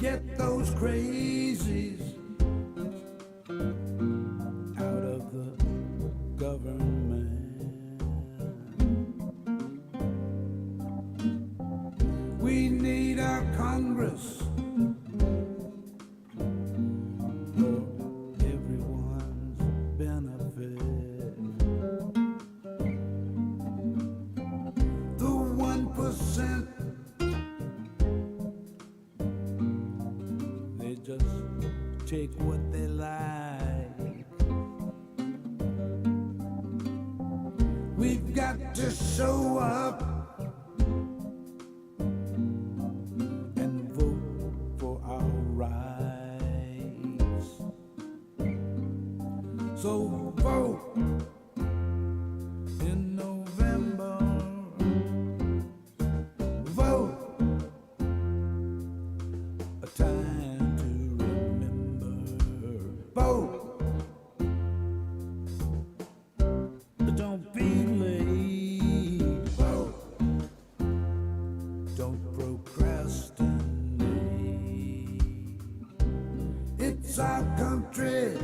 get those crazies out of the government. We need our Congress for everyone's benefit. The 1%, they just take what they like. We've got to show up and vote for our rights. So vote in November. Vote, a time to remember. Vote, don't be late. Vote, don't procrastinate. It's our country,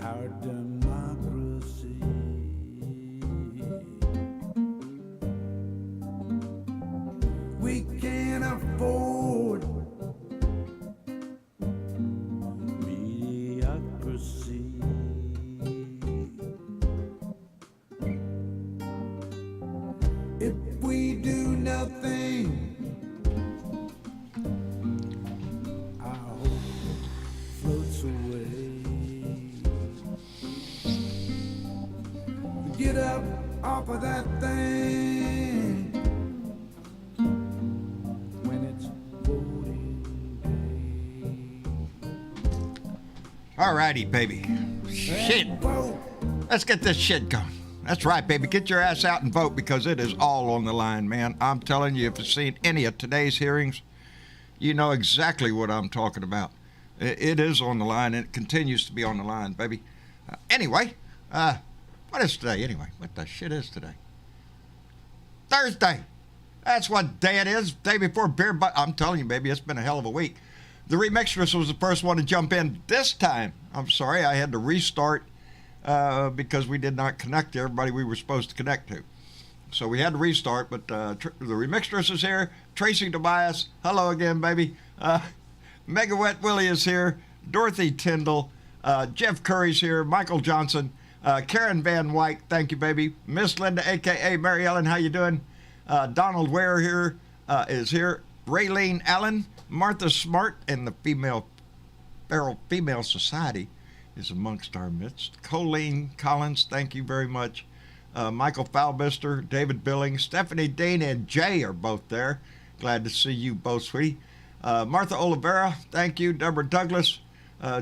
our democracy. We can't afford mediocrity. If we do nothing, our hope floats away. Get up off of that thing when it's voting day. All righty, baby. Shit. Vote. Let's get this shit going. That's right, baby. Get your ass out and vote because it is all on the line, man. I'm telling you, if you've seen any of today's hearings, you know exactly what I'm talking about. It is on the line, and it continues to be on the line, baby. Anyway, what is today, anyway? What the shit is today? Thursday. That's what day it is. Day before beer, but I'm telling you, baby, it's been a hell of a week. The remixtress was the first one to jump in this time. I'm sorry, I had to restart because we did not connect to everybody we were supposed to connect to. So we had to restart, but the remixtress is here. Tracy Tobias, hello again, baby. Mega Wet Willie is here. Dorothy Tyndall. Jeff Curry's here. Michael Johnson. Karen Van Wyk, thank you, baby. Miss Linda, a.k.a. Mary Ellen, how you doing? Donald Ware here is here. Raylene Allen. Martha Smart and the Feral Female Society is amongst our midst. Colleen Collins, thank you very much. Michael Falbister, David Billings, Stephanie Dean, and Jay are both there. Glad to see you both, sweetie. Martha Oliveira, thank you. Deborah Douglas,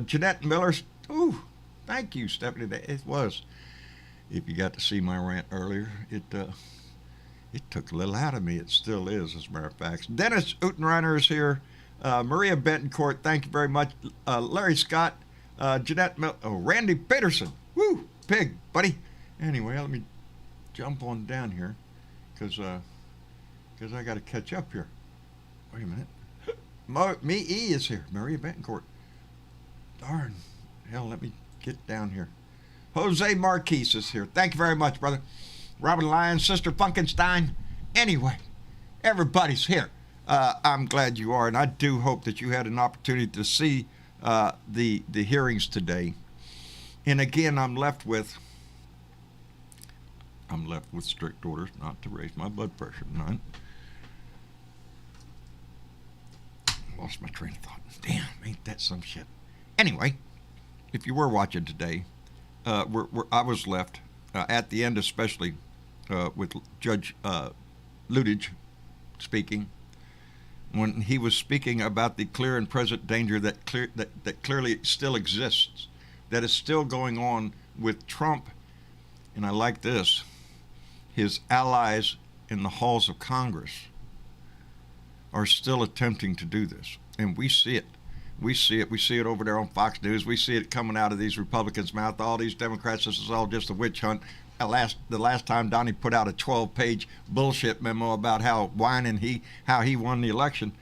Jeanette Miller. Ooh, thank you, Stephanie. It was. If you got to see my rant earlier, it took a little out of me. It still is, as a matter of fact. Dennis Utenreiner is here. Maria Bentoncourt, thank you very much. Larry Scott, Jeanette Randy Peterson. Woo, pig, buddy. Anyway, let me jump on down here because I got to catch up here. Wait a minute. Me E is here. Maria Bentoncourt. Darn. Hell, let me get down here. Jose Marquise is here. Thank you very much, brother. Robin Lyons, Sister Funkenstein. Anyway, everybody's here. I'm glad you are, and I do hope that you had an opportunity to see the hearings today. And again, I'm left with strict orders not to raise my blood pressure tonight. Lost my train of thought. Damn, ain't that some shit. Anyway, if you were watching today, I was left at the end, especially with Judge Luttig speaking, when he was speaking about the clear and present danger that clearly still exists, that is still going on with Trump, and I like this, his allies in the halls of Congress are still attempting to do this, and we see it. We see it over there on Fox News. We see it coming out of these Republicans' mouth. All these Democrats, this is all just a witch hunt. the last time Donnie put out a 12-page bullshit memo about how he won the election,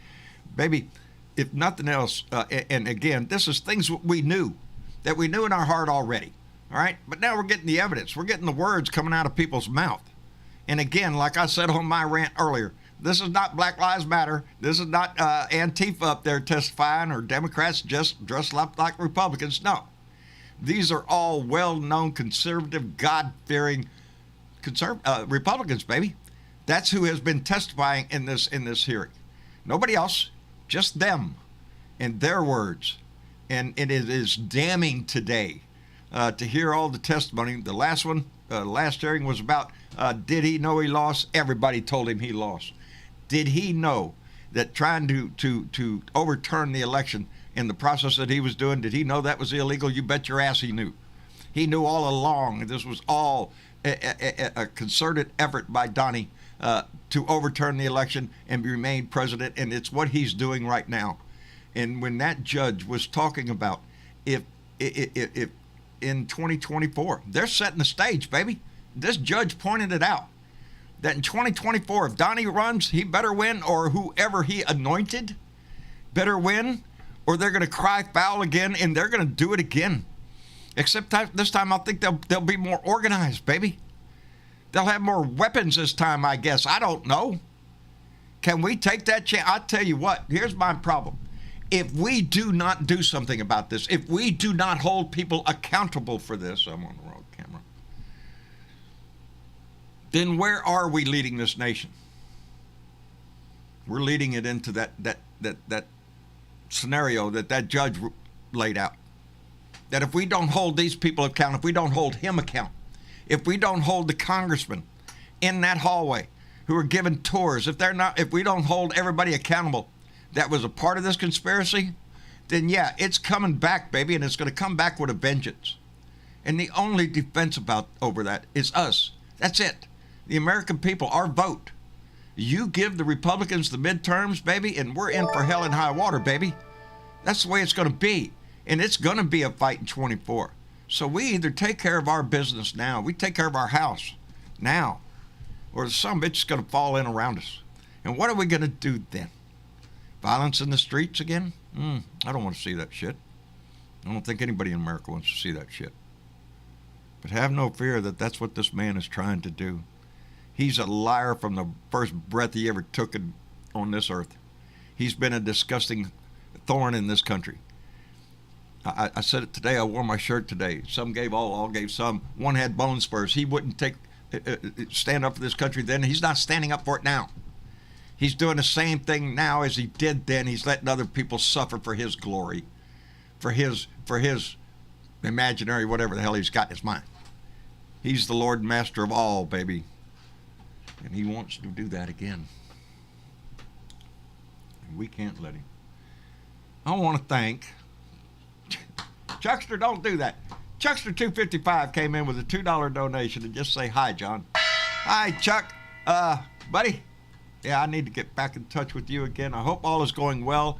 baby. If nothing else, and again, this is things we knew in our heart already. All right, but now we're getting the evidence. We're getting the words coming out of people's mouth. And again, like I said on my rant earlier, this is not Black Lives Matter. This is not Antifa up there testifying or Democrats just dressed up like Republicans. No. These are all well-known conservative, God-fearing Republicans, baby. That's who has been testifying in this hearing. Nobody else, just them and their words. And it is damning today to hear all the testimony. The last one, last hearing was about did he know he lost? Everybody told him he lost. Did he know that trying to overturn the election in the process that he was doing, did he know that was illegal? You bet your ass he knew. He knew all along. This was all a concerted effort by Donnie to overturn the election and remain president, and it's what he's doing right now. And when that judge was talking about if in 2024, they're setting the stage, baby. This judge pointed it out, that in 2024, if Donnie runs, he better win, or whoever he anointed better win, or they're going to cry foul again, and they're going to do it again. Except this time, I think they'll be more organized, baby. They'll have more weapons this time, I guess. I don't know. Can we take that chance? I'll tell you what, here's my problem. If we do not do something about this, if we do not hold people accountable for this, I'm on the wrong camera, then where are we leading this nation? We're leading it into that scenario that judge laid out. That if we don't hold these people accountable, if we don't hold him accountable, if we don't hold the congressmen in that hallway who are giving tours, if we don't hold everybody accountable that was a part of this conspiracy, then yeah, it's coming back, baby, and it's going to come back with a vengeance. And the only defense over that is us. That's it. The American people, our vote. You give the Republicans the midterms, baby, and we're in for hell and high water, baby. That's the way it's going to be. And it's going to be a fight in 24. So we either take care of our business now, we take care of our house now, or some bitch is going to fall in around us. And what are we going to do then? Violence in the streets again? I don't want to see that shit. I don't think anybody in America wants to see that shit. But have no fear that that's what this man is trying to do. He's a liar from the first breath he ever took on this earth. He's been a disgusting thorn in this country. I said it today. I wore my shirt today. Some gave all gave some. One had bone spurs. He wouldn't stand up for this country then. He's not standing up for it now. He's doing the same thing now as he did then. He's letting other people suffer for his glory, for his imaginary whatever the hell he's got in his mind. He's the Lord and Master of all, baby. And he wants to do that again. And we can't let him. I want to thank Chuckster, don't do that. Chuckster 255 came in with a $2 donation and just say hi, John. Hi, Chuck. Buddy. Yeah, I need to get back in touch with you again. I hope all is going well.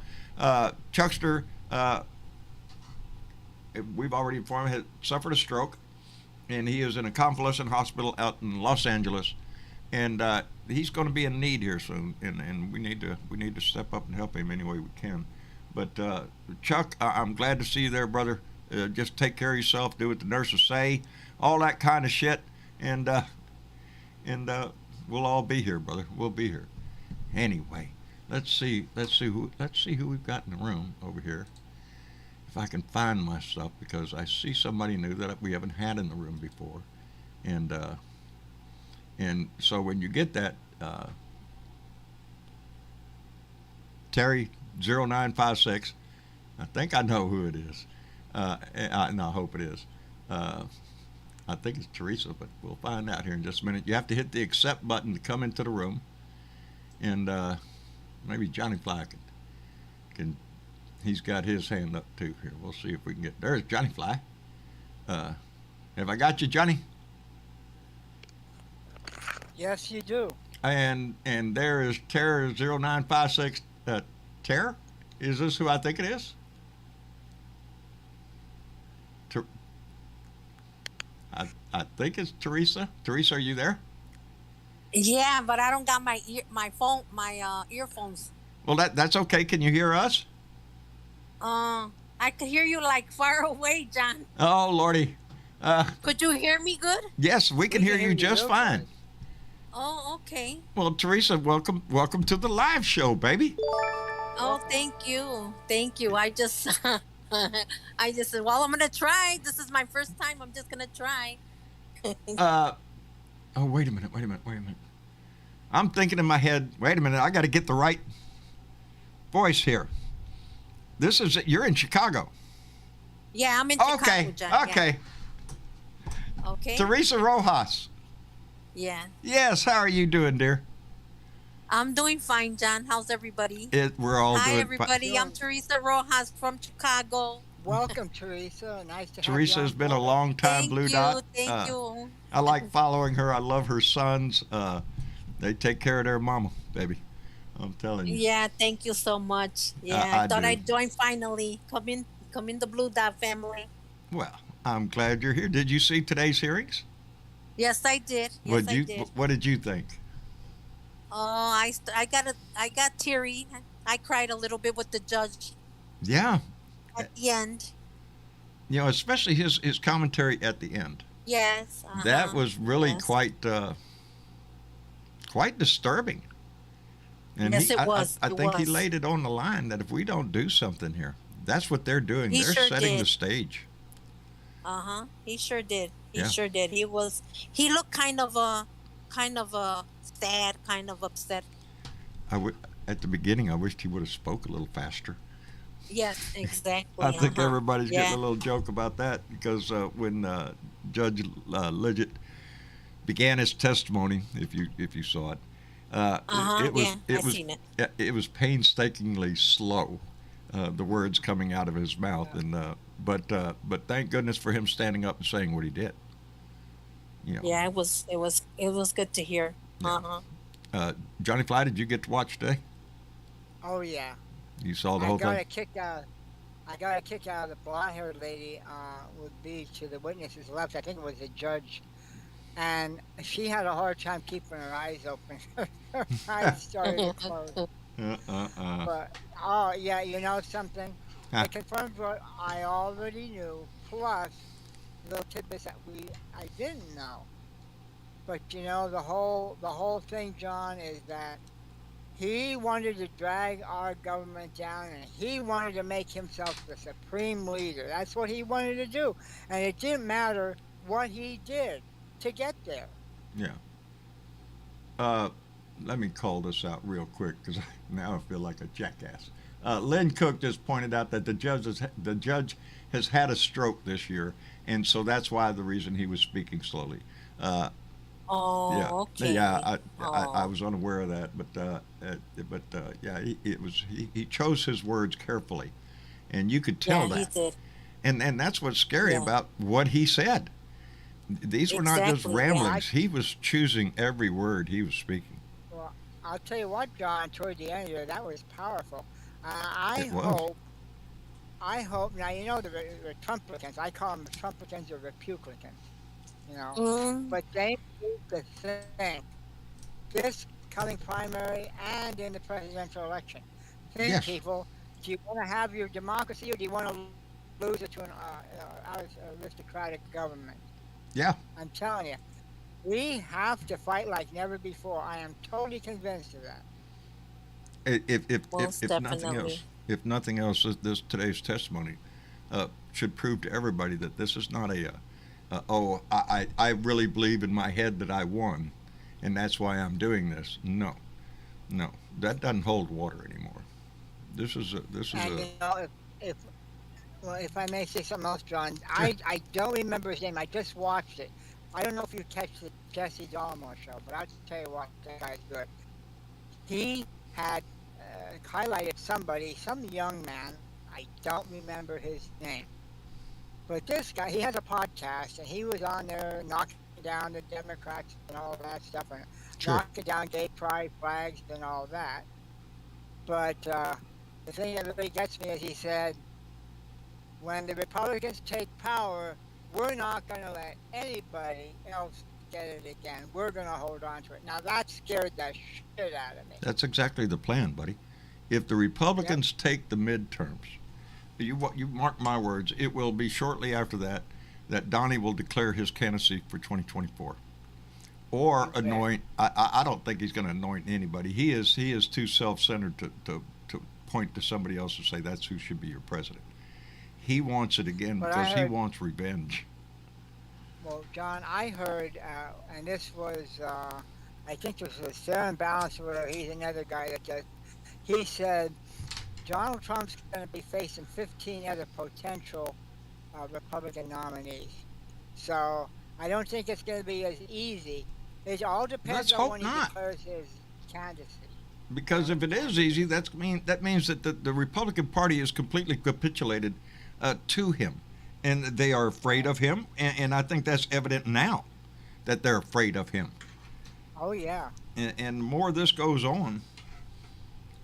Chuckster, we've already informed him, had suffered a stroke, and he is in a convalescent hospital out in Los Angeles, and he's going to be in need here soon, and we need to step up and help him any way we can. But Chuck, I'm glad to see you there, brother. Just take care of yourself, do what the nurses say, all that kind of shit, and we'll all be here, brother. We'll be here. Anyway, let's see who we've got in the room over here. If I can find my stuff, because I see somebody new that we haven't had in the room before, and so when you get that, Terry 0956, I think I know who it is. And I hope it is. I think it's Teresa, but we'll find out here in just a minute. You have to hit the accept button to come into the room, and maybe Johnny Fly can he's got his hand up too. Here, we'll see if we can get. There's Johnny Fly. Have I got you, Johnny? Yes, you do. And there is Terror 0956. Terror, is this who I think it is? I think it's Teresa. Teresa, are you there? Yeah, but I don't got my earphones. Well, that's okay. Can you hear us? Uh, I could hear you like far away, John. Oh, Lordy. Could you hear me good? Yes, we can We hear can hear you you just real fine. good. Oh, okay. Well, Teresa, welcome to the live show, baby. Oh, thank you, thank you. I just, I just said, well, I'm gonna try. This is my first time. I'm just gonna try. Uh, oh, wait a minute. I'm thinking in my head, wait a minute, I got to get the right voice here. You're in Chicago. Yeah, I'm in Chicago, Okay, John. okay. Yeah. Okay. Teresa Rojas. Yeah, Yes, how are you doing, dear? I'm doing fine, John. How's everybody? We're all Hi, doing fine. everybody. I'm Doing Teresa Rojas from Chicago. welcome, Teresa. Nice to have you Teresa has on been a board. long time Thank Blue you, Dot. thank you. I like following her. I love her sons. They take care of their mama, baby. I'm telling you. Yeah, thank you so much. Yeah, I I thought do. I'd join finally. Come in the Blue Dot family. Well, I'm glad you're here. Did you see today's hearings? Yes, I did. Yes, I did. What did you think? Oh, I got teary. I cried a little bit with the judge Yeah, at the end. especially his commentary at the end. Yes. That was really Yes. quite disturbing. And Yes, it was. I It think he was. laid it on the line that if we don't do something here, that's what they're doing. He They're sure setting the did. stage. He sure did. He Yeah. sure did. He looked kind of sad, kind of upset. At the beginning, I wished he would have spoke a little faster. Yes, exactly. I think everybody's getting Yeah. a little joke about that because when Judge Lidgett began his testimony, if you saw it, it was Yeah, I it was seen it. it was painstakingly slow, the words coming out of his mouth, and but thank goodness for him standing up and saying what he did. You know, Yeah, it was good to hear. Yeah. Johnny Fly, did you get to watch today? Oh yeah, You saw the I whole got thing. a kick out. I got a kick out of the blonde-haired lady. Would be to the witnesses left. I think it was the judge, and she had a hard time keeping her eyes open. Her eyes started to close. Uh. But oh yeah, you know something? Huh. It confirms what I already knew, plus little tidbits that I didn't know. But you know the whole thing, John, is that he wanted to drag our government down, and he wanted to make himself the supreme leader. That's what he wanted to do, and it didn't matter what he did to get there. Yeah. Uh, Let me call this out real quick because now I feel like a jackass. Lynn Cook just pointed out that the judge has had a stroke this year, and so that's why the reason he was speaking slowly. Uh, yeah, Oh, okay. yeah, I Oh, was unaware of that, but yeah, he chose his words carefully, and you could tell yeah, he that, did. and that's what's scary Yeah, about what he said. These were not just exactly. Yeah. I ramblings; he was choosing every word he was speaking. Well, I'll tell you what, John. Toward the end there, that was powerful. I It was. hope. I hope. Now you know the Trumplicans. I call them the Trumplicans or Republicans. You know, Mm, but they need to think this coming primary and in the presidential election. Think, Yes. people. Do you want to have your democracy, or do you want to lose it to an aristocratic government? Yeah. I'm telling you, we have to fight like never before. I am totally convinced of that. most If nothing definitely. else, this today's testimony should prove to everybody that this is not I really believe in my head that I won, and that's why I'm doing this. No, no, that doesn't hold water anymore. And you know, if well, if I may say something else, John, Sure. I don't remember his name. I just watched it. I don't know if you catch the Jesse Dolmo show, but I'll tell you what, that guy's good. He had highlighted somebody, some young man. I don't remember his name, but this guy, he has a podcast, and he was on there knocking down the Democrats and all that stuff, and Sure. knocking down gay pride flags and all that. But the thing that really gets me is he said, when the Republicans take power, we're not going to let anybody else get it again. We're going to hold on to it. Now, that scared the shit out of me. That's exactly the plan, buddy. If the Yep. Republicans take the midterms, you mark my words, it will be shortly after that that Donnie will declare his candidacy for 2024, or Okay. anoint. I don't think he's going to anoint anybody. He is too self-centered to point to somebody else and say that's who should be your president. He wants it again But because he wants revenge. well, John, I heard, and this was, I think this was Sarah Balance or whatever. He's another guy that does. He said Donald Trump's going to be facing 15 other potential Republican nominees. So I don't think it's going to be as easy. It all depends Let's on hope when he not. declares his candidacy. Because if it is easy, that means that the Republican Party is completely capitulated to him, and they are afraid of him. And I think that's evident now that they're afraid of him. Oh yeah. And the more this goes on,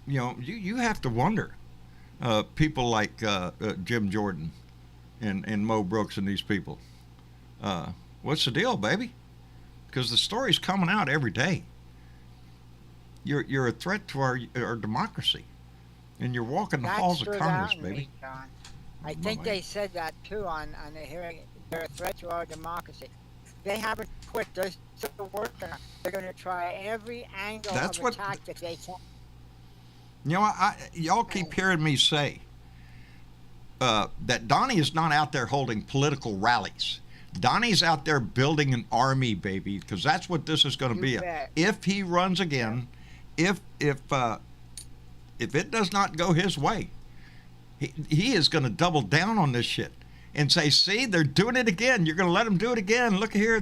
you have to wonder. People like Jim Jordan and Mo Brooks and these people. What's the deal, baby? Because the story's coming out every day. You're a threat to our democracy, and you're walking the That halls of stood Congress, out in baby. me, John. I Oh, think my. they said that too on the hearing. They're a threat to our democracy. They haven't quit. They're still working. They're going to try every angle That's of what- attack that they can. Y'all keep hearing me say that Donnie is not out there holding political rallies. Donnie's out there building an army, baby, because that's what this is going to You be. bet. If he runs again, if it does not go his way, he is going to double down on this shit and say, "See, they're doing it again. You're going to let them do it again. Look here,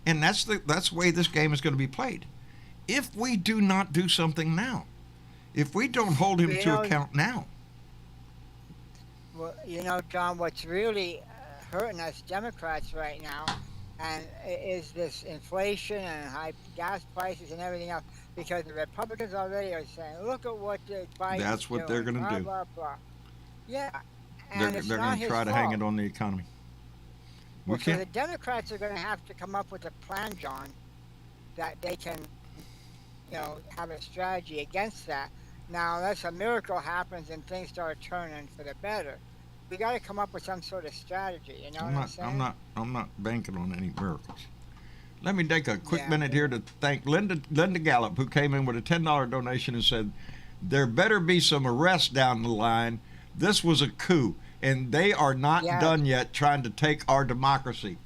and that's the way this game is going to be played. If we do not do something now, if we don't hold him You to know- account now, Well, John, what's really hurting us Democrats right now, and is this inflation and high gas prices and everything else. Because the Republicans already are saying, "Look at what the Biden's That's what they're doing, gonna blah, do. Blah blah." Yeah, they're and it's going not to his try to fault. hang it on the economy. We Well, so the can't. Democrats are going to have to come up with a plan, John, that they can, have a strategy against that. Now, unless a miracle happens and things start turning for the better, we got to come up with some sort of strategy. You know what I'm saying? I'm not banking on any miracles. Let me take a quick Yeah. minute here to thank Linda Gallup, who came in with a $10 donation and said, "There better be some arrests down the line. This was a coup, and they are not Yes. done yet trying to take our democracy."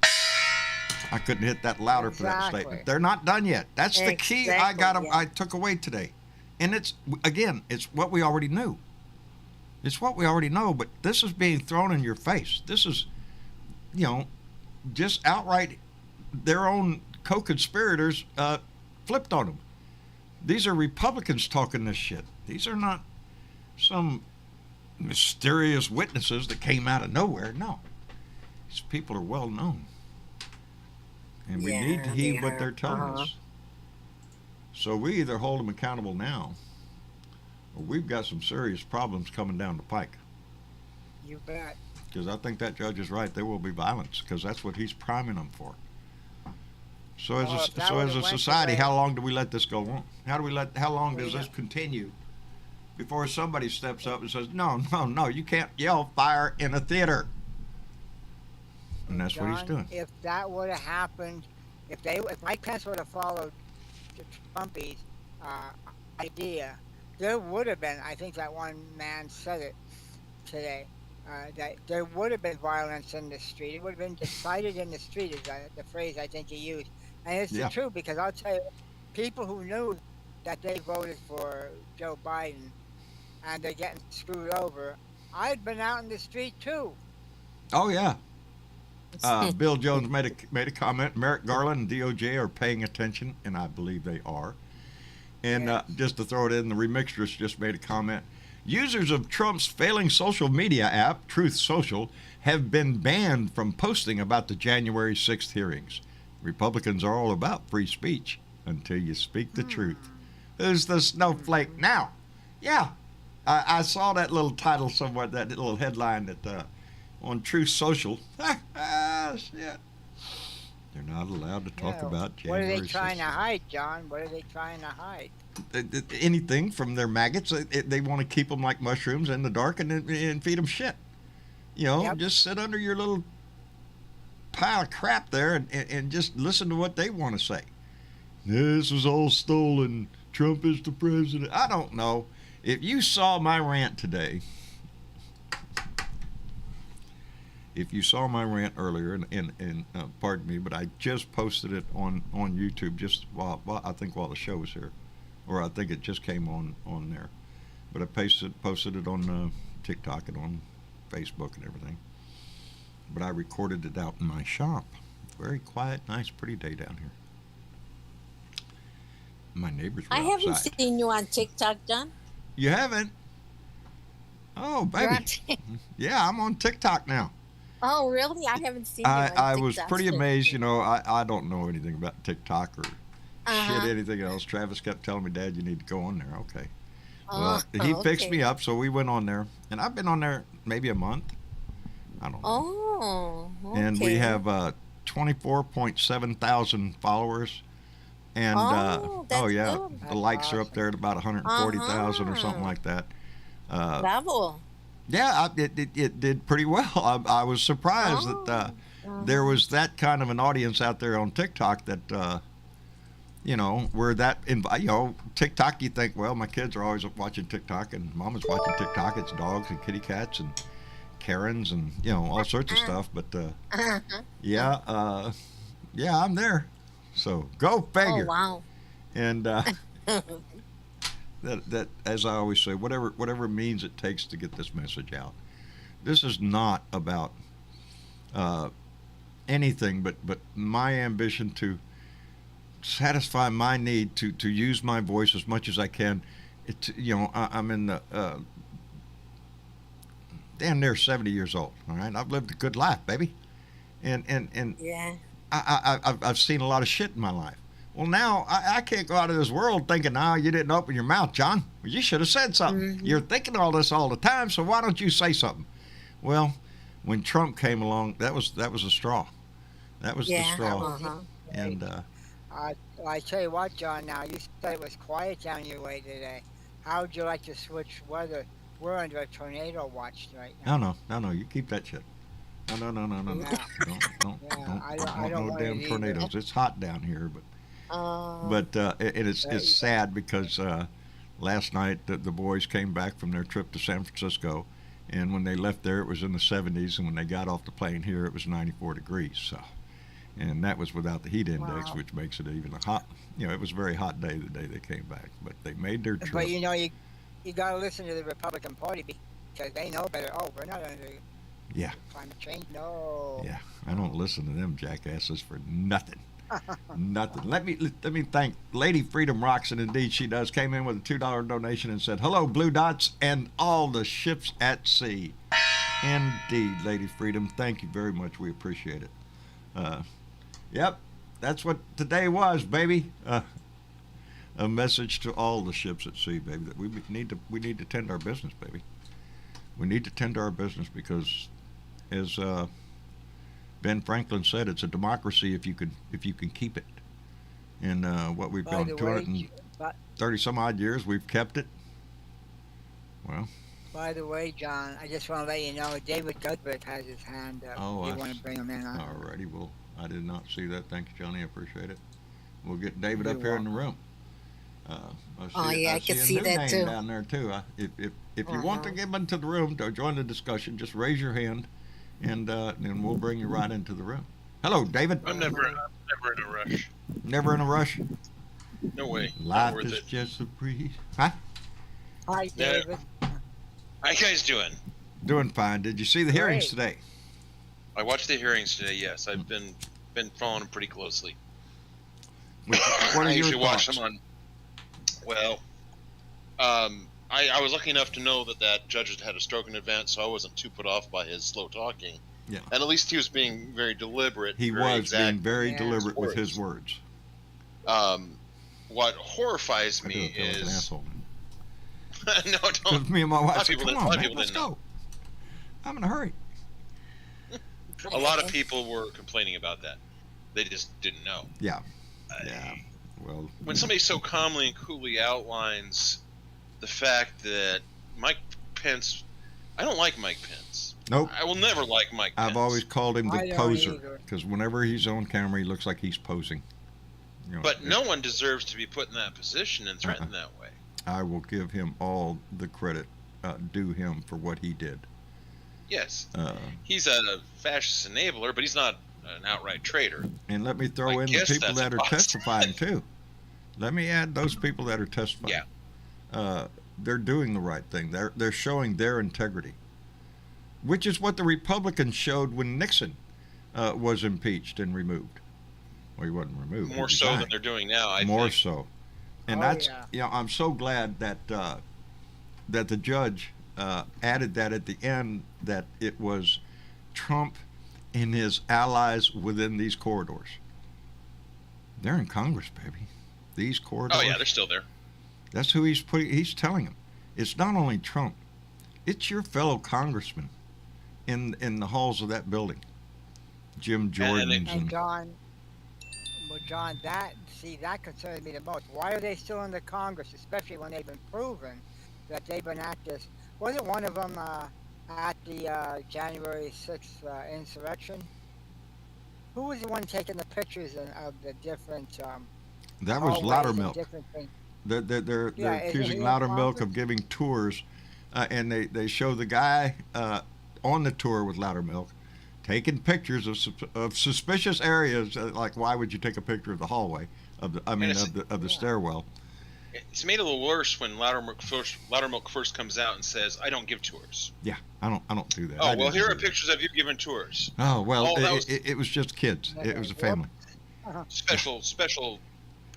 I couldn't hit that louder for that Exactly. statement. They're not done yet. That's the key Exactly, yeah. I took away today. And it's what we already knew. It's what we already know, but this is being thrown in your face. This is, just outright their own co-conspirators flipped on them. These are Republicans talking this shit. These are not some mysterious witnesses that came out of nowhere. No. These people are well known. And we need to heed what they're telling us. So we either hold them accountable now, or we've got some serious problems coming down the pike. You bet. Because I think that judge is right. There will be violence, because that's what he's priming them for. So Well, if that as would've a went the society, way- how long do we let this go on? How long does Well, this continue before somebody steps up and says, no, you can't yell fire in a theater? And that's what he's John, doing. If that would have happened, if Mike Pence would have followed the Trumpies' idea, there would have been. I think that one man said it today. That there would have been violence in the street. It would have been decided in the street, is the phrase I think he used. And it's Yeah. the truth, because I'll tell you, people who knew that they voted for Joe Biden and they're getting screwed over, I'd been out in the street too. Oh yeah. Bill Jones made a comment. Merrick Garland and DOJ are paying attention, and I believe they are. And Yes. just to throw it in, the Remixtress just made a comment. Users of Trump's failing social media app, Truth Social, have been banned from posting about the January 6th hearings. Republicans are all about free speech until you speak the truth. Who's the snowflake now? Yeah, I saw that little title somewhere, that little headline that on Truth Social. Shit. They're not allowed to talk Yeah. about What are January they trying to 6th. hide, John? What are they trying to hide? Anything from their maggots. They want to keep them like mushrooms in the dark and feed them shit. You know, Yep. just sit under your little pile of crap there and just listen to what they want to say. This was all stolen. Trump is the president. I don't know. If you saw my rant today, if you saw my rant earlier, and pardon me, but I just posted it on YouTube just while the show was here, or I think it just came on there. But I posted it on TikTok and on Facebook and everything. But I recorded it out in my shop. Very quiet, nice, pretty day down here. My neighbors were I haven't outside. seen you on TikTok, John. You haven't? Oh, You're baby. on Tik- Yeah, I'm on TikTok now. Oh, really? I haven't seen you on I TikTok. was pretty amazed. You know, I don't know anything about TikTok or Uh-huh. shit, anything else. Travis kept telling me, Dad, you need to go on there. Okay. Oh, Well, he fixed okay. me up, so we went on there. And I've been on there maybe a month. I don't know. Oh, okay. And we have 24.7 thousand followers. And Oh, that's yeah, good. the likes are up there at about 140,000 or something Uh-huh. like that. Uh, Bravo. yeah, it did pretty well. I was surprised that there was that kind of an audience out there on TikTok that you know, where that you know, TikTok, you think, well, my kids are always watching TikTok and mama's watching TikTok. It's dogs and kitty cats and Karens and, you know, all sorts of stuff. But Uh-huh. yeah, yeah, I'm there. So go Oh, figure. wow. And that as I always say, whatever means it takes to get this message out. This is not about anything but my ambition to satisfy my need to use my voice as much as I can. You know, I'm in the damn near 70 years old. All right, I've lived a good life, baby, and Yeah. I've seen a lot of shit in my life. Well, now I can't go out of this world thinking, "Oh, you didn't open your mouth, John. Well, you should have said something. Mm-hmm. You're thinking all this all the time, so why don't you say something?" Well, when Trump came along, that was a straw. That was the Yeah. straw. Uh-huh. And I tell you what, John. Now you said it was quiet down your way today. How would you like to switch weather? We're under a tornado watch right now. no, you keep that shit. No. Yeah. Don't Yeah, I don't no want damn it either. tornadoes. It's hot down here, but it's sad because last night the boys came back from their trip to San Francisco, and when they left there it was in the 70s, and when they got off the plane here it was 94 degrees. So, and that was without the heat index, Wow. which makes it even a hot. You know, it was a very hot day the day they came back, but they made their trip. But you know, you got to listen to the Republican Party because they know better. Oh, we're not under Yeah. climate change. No. Yeah, I don't listen to them jackasses for nothing. Nothing. Let me thank Lady Freedom Rocks, and indeed she does. Came in with a $2 donation and said, "Hello, Blue Dots and all the ships at sea." Indeed, Lady Freedom, thank you very much. We appreciate it. Yep, that's what today was, baby. A message to all the ships at sea, baby, that we need to tend our business, baby. We need to tend to our business because, as Ben Franklin said, it's a democracy if you can keep it. And what we've By done, the way, 230 some odd years, we've kept it. Well, by the way, John, I just want to let you know David Gudrick has his hand up. Oh, you I want to see. bring him in on? alrighty, well, I did not see that. Thank you, Johnny. I appreciate it. We'll get David You're up here in the room. Oh, yeah, I can a see new that name too. down there too. If you want to Uh-huh. get into the room to join the discussion, just raise your hand, and then we'll bring you right into the room. Hello, David. I'm never in a rush. Never in a rush. No way. Not Life worth is it. just a breeze. Huh? Hi, Yeah. David. How you guys doing? Doing fine. Did you see the hearings Great. today? I watched the hearings today. Yes, I've been following them pretty closely. What are I your usually watch thoughts? them on. Well, I was lucky enough to know that judge had had a stroke in advance, so I wasn't too put off by his slow talking. Yeah. And at least he was being very deliberate. He very was exact. being very Yeah. deliberate with his words. What horrifies I do me feel like an is asshole. no, don't. Because me and my lot wife of said, people "Come didn't- a on, lot of man, people let's didn't know. go. I'm in a hurry." A lot of people were complaining about that. They just didn't know. Yeah. Yeah. Well, When somebody so calmly and coolly outlines the fact that Mike Pence, I don't like Mike Pence. nope. I will never like Mike Pence. I've always called him I the don't poser either. because whenever he's on camera, he looks like he's posing. You know, But no one deserves to be put in that position and threatened that way. I will give him all the credit due him for what he did. Yes. Uh, He's a fascist enabler, but he's not an outright traitor. and let me throw I in the guess people that's that are possible. testifying too. Let me add those people that are testifying. Yeah. They're doing the right thing. They're showing their integrity, which is what the Republicans showed when Nixon was impeached and removed. Well, he wasn't removed. More he so than resigned. they're doing now, I More think. so. And Oh, that's yeah. you know, I'm so glad that that the judge added that at the end, that it was Trump and his allies within these corridors. They're in Congress, baby. These corridors. Oh, yeah, they're still there. That's who he's putting. He's telling them, it's not only Trump, it's your fellow congressmen in the halls of that building. Jim Jordan's and And John, well, John, that concerns me the most. Why are they still in the Congress, especially when they've been proven that they've been at this? Wasn't one of them at the January 6th insurrection? Who was the one taking the pictures of the different? that was hallways and Loudermilk. different things? They're Yeah, is accusing he in Loudermilk of Congress? giving tours, and they show the guy on the tour with Loudermilk taking pictures of suspicious areas. Like, why would you take a picture of the hallway of the? I mean, it's- of the stairwell. It's made it a little worse when Loudermilk first comes out and says, "I don't give tours." Yeah, I don't do that. Oh, I well, didn't here do are that. pictures of you giving tours. Oh well, Oh, that was- it was just kids. It was a family. Special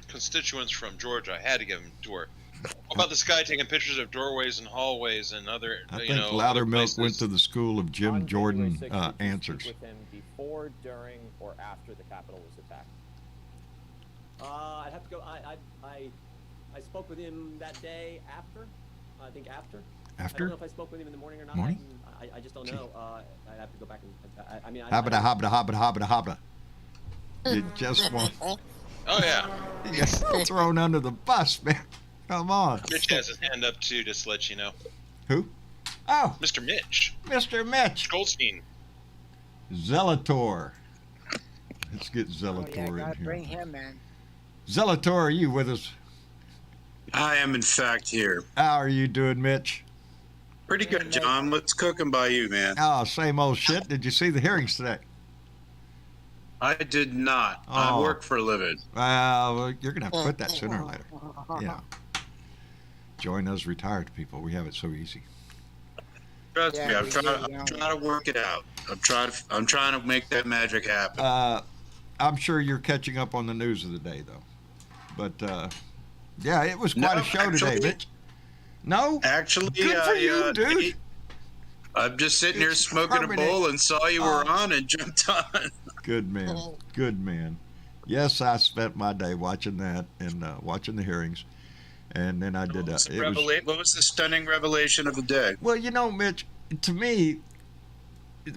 constituents from Georgia. I had to give them a tour. What about this guy taking pictures of doorways and hallways and other, I you think know, other Loudermilk places? went to the school of Jim On Jordan January 6th, did you answers. speak with him before, during, or after the Capitol was attacked? I'd have to go. I spoke with him that day after. I think after. I After? don't know if I spoke with him in the morning or not. Morning? I just don't know. I'd have to go back and. I mean. Habda habda habda habda habda. You just want Oh, yeah. you get thrown under the bus, man. Come on. Mitch has his hand up, too, just to let you know. Who? Oh, Mr. Mitch. Mr. Mitch. Goldstein. Zelator. Let's get Oh Zelator yeah, in gotta here. bring him in. Zelator, are you with us? I am, in fact, here. How are you doing, Mitch? Pretty good, John. What's cooking by you, man? Oh, same old shit. Did you see the hearings today? I did not. I Oh. work for a living. Well, you're going to have to quit that sooner or later. Yeah. Join us retired people. We have it so easy. Trust Yeah, me, I'm we trying. really I'm don't. trying to work it out. I'm trying to make that magic happen. I'm sure you're catching up on the news of the day, though. But, yeah, it was quite No, a show today, actually- Mitch. No? Actually, Good for you, dude. I'm just sitting here It's smoking permanent. a bowl and saw you were Oh. on and jumped on. Good man. Good man. Yes, I spent my day watching that and watching the hearings. And then I did What was the it was, what was the stunning revelation of the day? well, you know, Mitch, to me,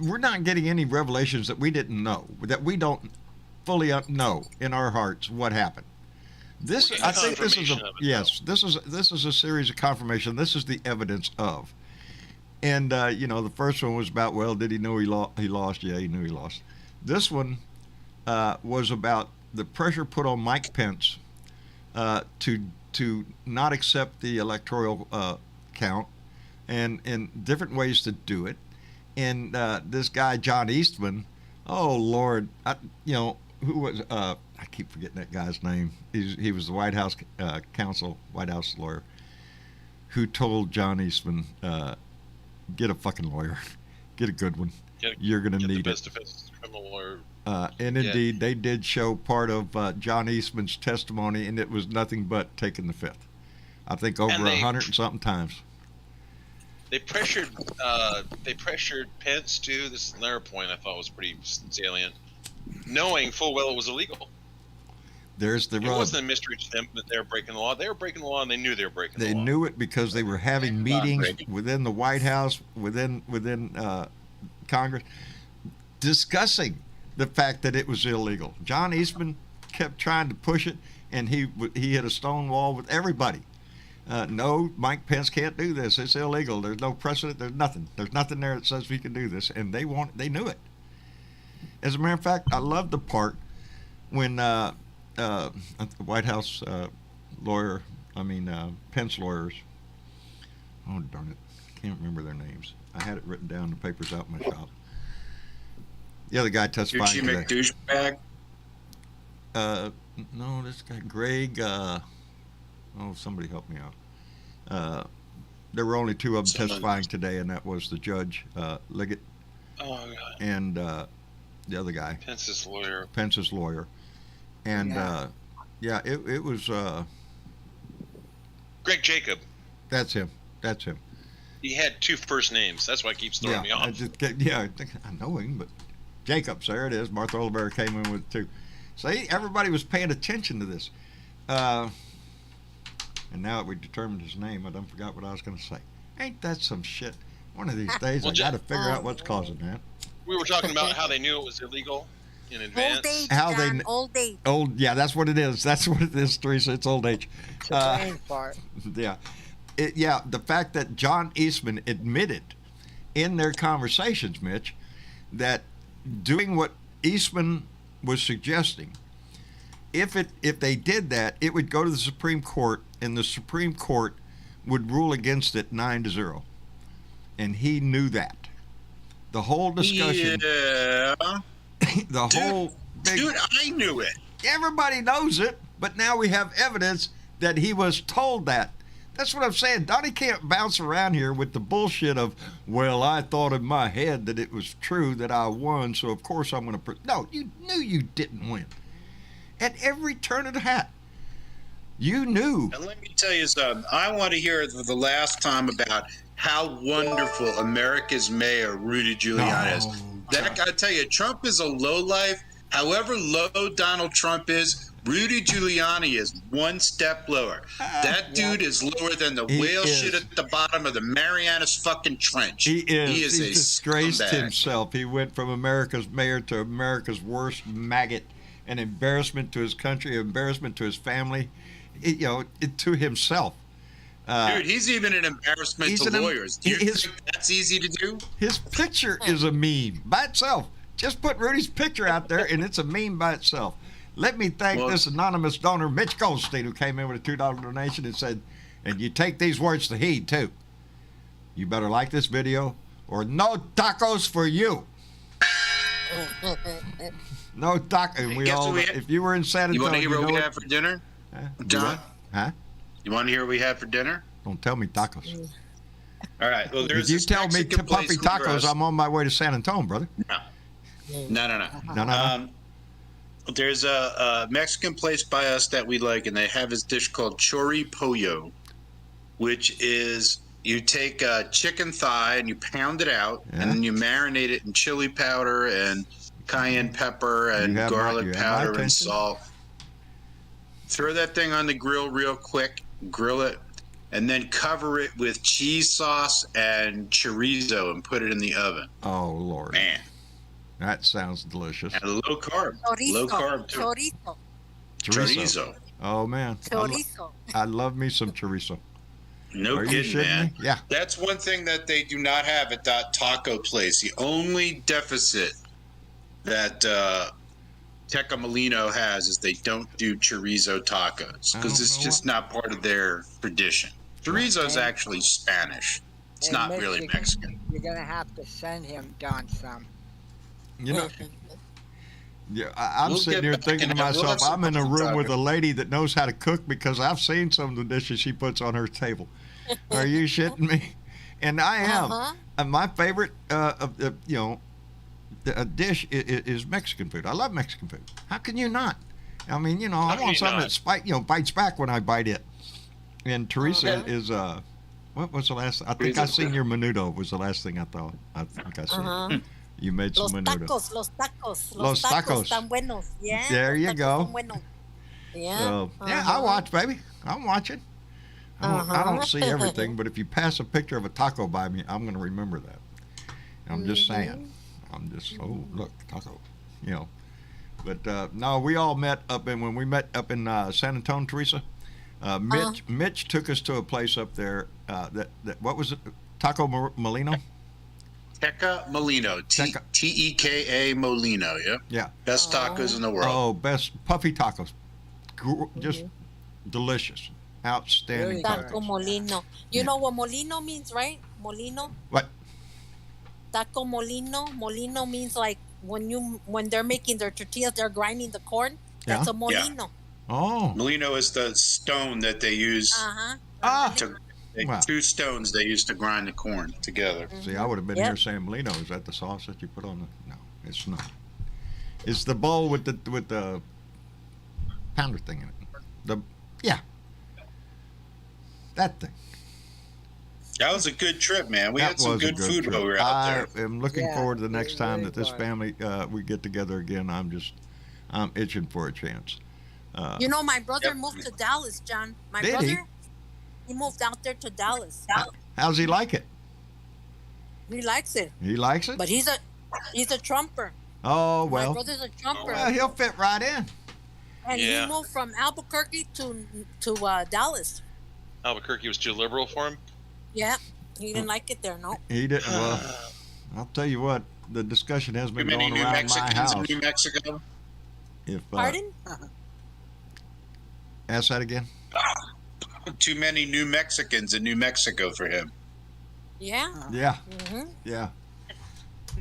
we're not getting any revelations that we didn't know, that we don't fully know in our hearts what happened. This, We're I getting think, this is a confirmation of it, yes. This is a series of confirmation. This is the evidence of, and you know, the first one was about, well, did he know he lost? Yeah, he knew he lost. This one was about the pressure put on Mike Pence to not accept the electoral count, and different ways to do it. And this guy John Eastman, oh Lord, you know, who was I keep forgetting that guy's name. He was the White House White House lawyer, who told John Eastman, get a fucking lawyer, get a good one. You're gonna Get the need best it. defense criminal lawyer. And indeed, they did show part of John Eastman's testimony, and it was nothing but taking the fifth. I think over And 100 and something times. They pressured Pence too. This is another point I thought was pretty salient. Knowing full well it was illegal. There's the It rub. wasn't a mystery to them that they were breaking the law. They were breaking the law, and they knew they were breaking the They law. knew it because they were having meetings breaking. within the White House, within Congress. discussing the fact that it was illegal. John Eastman kept trying to push it, and he hit a stone wall with everybody. No, Mike Pence can't do this. It's illegal. There's no precedent. There's nothing. There's nothing there that says we can do this, and they knew it. As a matter of fact, I love the part when the White House Pence lawyers. Oh darn it! Can't remember their names. I had it written down. The papers out in my shop. The other guy testifying today. McDouchebag. No, this guy Greg. Somebody help me out. There were only two of them testifying today, and that was the judge Liggett and the other guy. Pence's lawyer. And it was Greg Jacob. That's him. He had two first names. That's why it keeps throwing me off. I know him, but Jacobs, there it is. Martha Oliver came in with two. See, everybody was paying attention to this. And now that we determined his name, I done forgot what I was going to say. Ain't that some shit? One of these days, I got to figure out what's causing that. We were talking about how they knew it was illegal in advance. Old age, John, old age. Yeah, that's what it is. That's what it is, Teresa. It's old age. It's the brain part. Yeah. The fact that John Eastman admitted in their conversations, Mitch, that doing what Eastman was suggesting, if they did that, it would go to the Supreme Court, and the Supreme Court would rule against it 9-0. And he knew that. The whole discussion. Yeah. Dude, I knew it. Everybody knows it, but now we have evidence that he was told that. That's what I'm saying. Donnie can't bounce around here with the bullshit of, well, I thought in my head that it was true that I won, so of course I'm going to... No, you knew you didn't win. At every turn of the hat. You knew. And let me tell you something. I want to hear the last time about how wonderful America's mayor, Rudy Giuliani, is. That, I tell you, Trump is a lowlife. However low Donald Trump is, Rudy Giuliani is one step lower. That dude is lower than the whale shit at the bottom of the Marianas fucking Trench. He is. He's disgraced scumbag. himself. He went from America's mayor to America's worst maggot. An embarrassment to his country, embarrassment to his family, to himself. Dude, he's even an embarrassment to lawyers. Do you think that's easy to do? His picture is a meme by itself. Just put Rudy's picture out there, and it's a meme by itself. Let me thank this anonymous donor, Mitch Goldstein, who came in with a $2 donation and said, and you take these words to heed, too. You better like this video, or no tacos for you. No tacos. If you were in San Antonio, you want to hear what we had for dinner, John? Huh? You want to hear what we had for dinner? Don't tell me tacos. All right. Well, there's if you tell me puppy tacos, I'm on my way to San Antonio, brother. No. There's a Mexican place by us that we like, and they have this dish called chori pollo, which is you take a chicken thigh and you pound it out, and then you marinate it in chili powder and cayenne pepper and garlic powder and salt. Throw that thing on the grill real quick, grill it, and then cover it with cheese sauce and chorizo and put it in the oven. Oh, Lord. Man. That sounds delicious. And low carb. Chorizo. Low carb, too. Chorizo. Oh, man. Chorizo. I love me some chorizo. No kidding, man. Me? Yeah. That's one thing that they do not have at that taco place. The only deficit that Tecamolino has is they don't do chorizo tacos because it's just not part of their tradition. Chorizo is actually Spanish. It's not really Mexican. You're going to have to send him, Don, some. You know, I'm sitting here thinking to myself, I'm in a room with a lady that knows how to cook because I've seen some of the dishes she puts on her table. Are you shitting me? And I am. And my favorite, dish is Mexican food. I love Mexican food. How can you not? I mean, I want something that bites back when I bite it. And Teresa is what was the last? I think I seen your menudo was the last thing I thought. I think I seen. You made some menudo. Los tacos tan buenos. Yeah. There you go. Yeah. So, I watch, baby. I'm watching. I don't see everything, but if you pass a picture of a taco by me, I'm going to remember that. I'm just saying. I'm just look taco, you know. But no, we all met up in when we met up in San Antonio, Teresa. Mitch took us to a place up there. That what was it? Taco Molino. Teca Molino. Teka Molino. Yeah. Yeah. Best tacos in the world. Oh, best puffy tacos. Just delicious, outstanding. Really Taco good. Molino. You know what Molino means, right? Molino. What? Taco Molino. Molino means like when they're making their tortillas, they're grinding the corn. That's Yeah. a molino. Oh. Molino is the stone that they use Ah. to. Wow. Two stones they used to grind the corn together. See, I would have been here saying Molino. Is that the sauce that you put on the? No, it's not. It's the bowl with the pounder thing in it. That thing. That was a good trip, man. We That had some was a good food trip. while we were out there. I am looking Yeah, forward to the next it time really that this was. family we get together again. I'm itching for a chance. You know, my brother moved to Dallas, John. My Did brother, he? he moved out there to Dallas. How's he like it? He likes it, He likes it. but he's a Trumper. Oh My well. brother's a Trumper, Well, he'll fit right in. and Yeah. he moved from Albuquerque to Dallas. Albuquerque was too liberal for him. Yeah, he didn't like it there. No. He did. Well, I'll tell you what. The discussion has Too been many going New around my Mexicans house. in New Mexico. If Pardon? ask that again. Too many New Mexicans in New Mexico for him. Yeah. Yeah. hmm Yeah.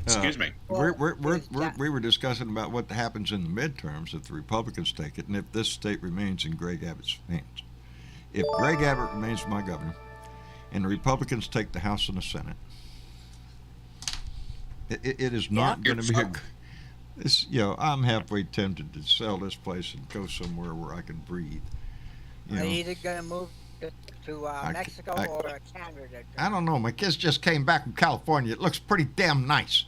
Excuse me. We were discussing about what happens in the midterms if the Republicans take it and if this state remains in Greg Abbott's hands. If Greg Abbott remains my governor and the Republicans take the House and the Senate, it is not going to be this. I'm halfway tempted to sell this place and go somewhere where I can breathe. You Are know, you either gonna move to Mexico or Canada? I don't know. My kids just came back from California. It looks pretty damn nice.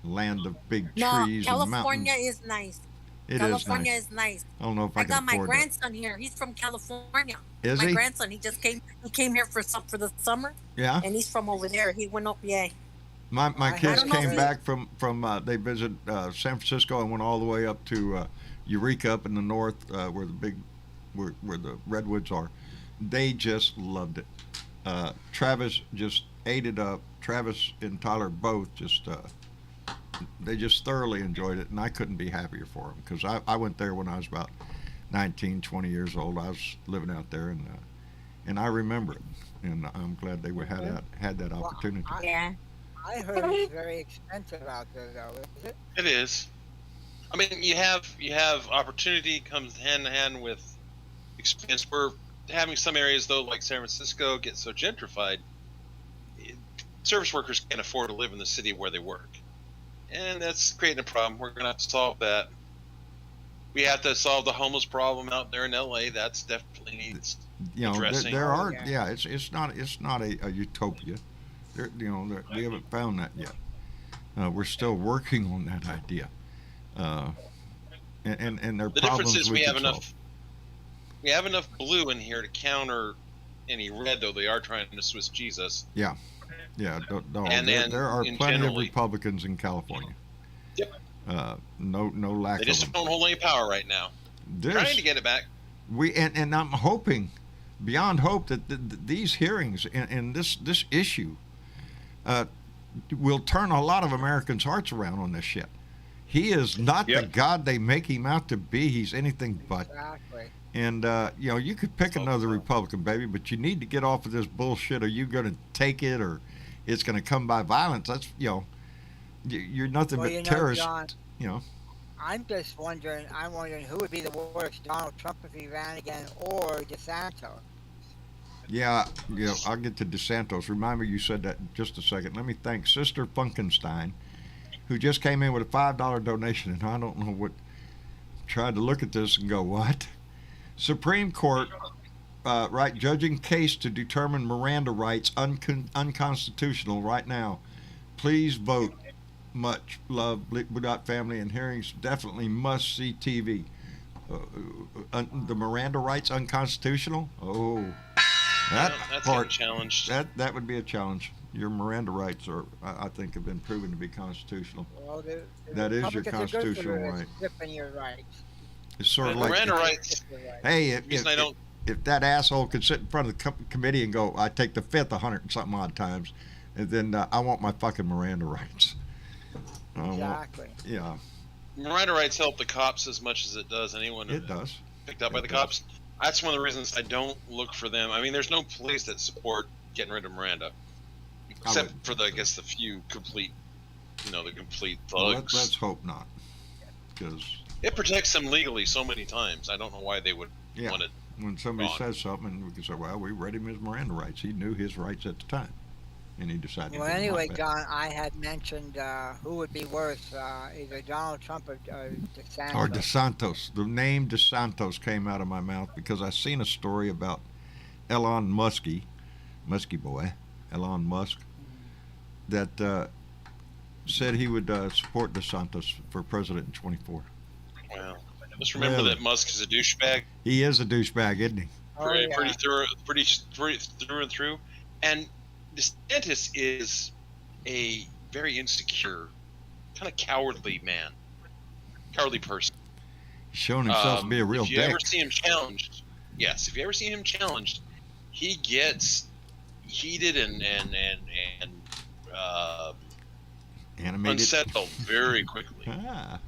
Land of big No, trees and California mountains. is nice. It is California nice. is nice. I don't know if I I can got my afford grandson here. He's from California. Is my he? grandson. He just came. He came here for the summer, that. Yeah. and he's from over there. He went up. Yeah. My I kids don't know came if- back from they visited San Francisco and went all the way up to Eureka up in the north where the redwoods are. They just loved it. Travis just ate it up. Travis and Tyler both just they just thoroughly enjoyed it, and I couldn't be happier for them because I went there when I was about 19, 20 years old. I was living out there, and I remember it, and I'm glad they had that opportunity. Yeah. I heard it's very expensive out there, though. Is it? It is. I mean, you have opportunity comes hand in hand with expense. We're having some areas though, like San Francisco, get so gentrified. Service workers can't afford to live in the city where they work, and that's creating a problem. We're going to have to solve that. We have to solve the homeless problem out there in LA. That's definitely needs. Addressing. There are Yeah. it's not a utopia. We haven't found that yet. We're still working on that idea. And there are The problems difference is we have can enough. solve. We have enough blue in here to counter any red, though they are trying to Swiss cheese us. Yeah, no, And there, then there are in plenty of generally- Republicans in California. Yep. No lack They of just them. don't hold any power right now. This, Trying to get it back. and I'm hoping, beyond hope, that these hearings and this issue will turn a lot of Americans' hearts around on this shit. He is not the Yep. god they make him out to be. He's anything but. Exactly. And you could pick another Republican, baby, but you need to get off of this bullshit. Are you going to take it, or it's going to come by violence? That's you're nothing Well, but terrorist. John, You know. I'm wondering who would be the worst, Donald Trump if he ran again, or DeSantis. Yeah, I'll get to DeSantis. Remind me you said that in just a second. Let me thank Sister Funkenstein, who just came in with a $5 donation, and I don't know what. Tried to look at this and go, what? Supreme Court, judging case to determine Miranda rights unconstitutional right now. Please vote. Much love, Budot family, and hearings definitely must see TV. The Miranda rights unconstitutional? Oh, that That's part. a challenge. That would be a challenge. Your Miranda rights are, I think, have been proven to be constitutional. Well, That is your Republicans are good for constitutional right. stripping your rights. It's sort of And like, Miranda if- rights. Your rights. hey, The reason I don't. if that asshole could sit in front of the committee and go, I take the fifth 100 and something odd times, and then I want my fucking Miranda rights. Exactly. Yeah, Miranda rights help the cops as much as it does anyone it does. picked up by It the does. cops. That's one of the reasons I don't look for them. I mean, there's no police that support getting rid of Miranda, except wouldn't for think I guess the few complete, the complete Well, thugs. let's hope not, because It protects them legally so many times. I don't know why they would Yeah. want it. when somebody Gone. says something, we can say, well, we read him his Miranda rights. He knew his rights at the time, and he decided. Well, he didn't anyway, like that. John, I had mentioned who would be worse, either Donald Trump or DeSantis. Or DeSantos. The name DeSantos came out of my mouth because I seen a story about Elon Muskie boy, Elon Musk, that said he would support DeSantos for president in 24. Well, just remember Well- that Musk is a douchebag, He is a douchebag, isn't he? Oh, pretty, yeah. pretty through and through. And DeSantis is a very insecure, kind of cowardly person. He's shown himself to be a real If you dick. ever see him challenged, yes, if you ever see him challenged, he gets heated and Animated. unsettled very quickly. Ah.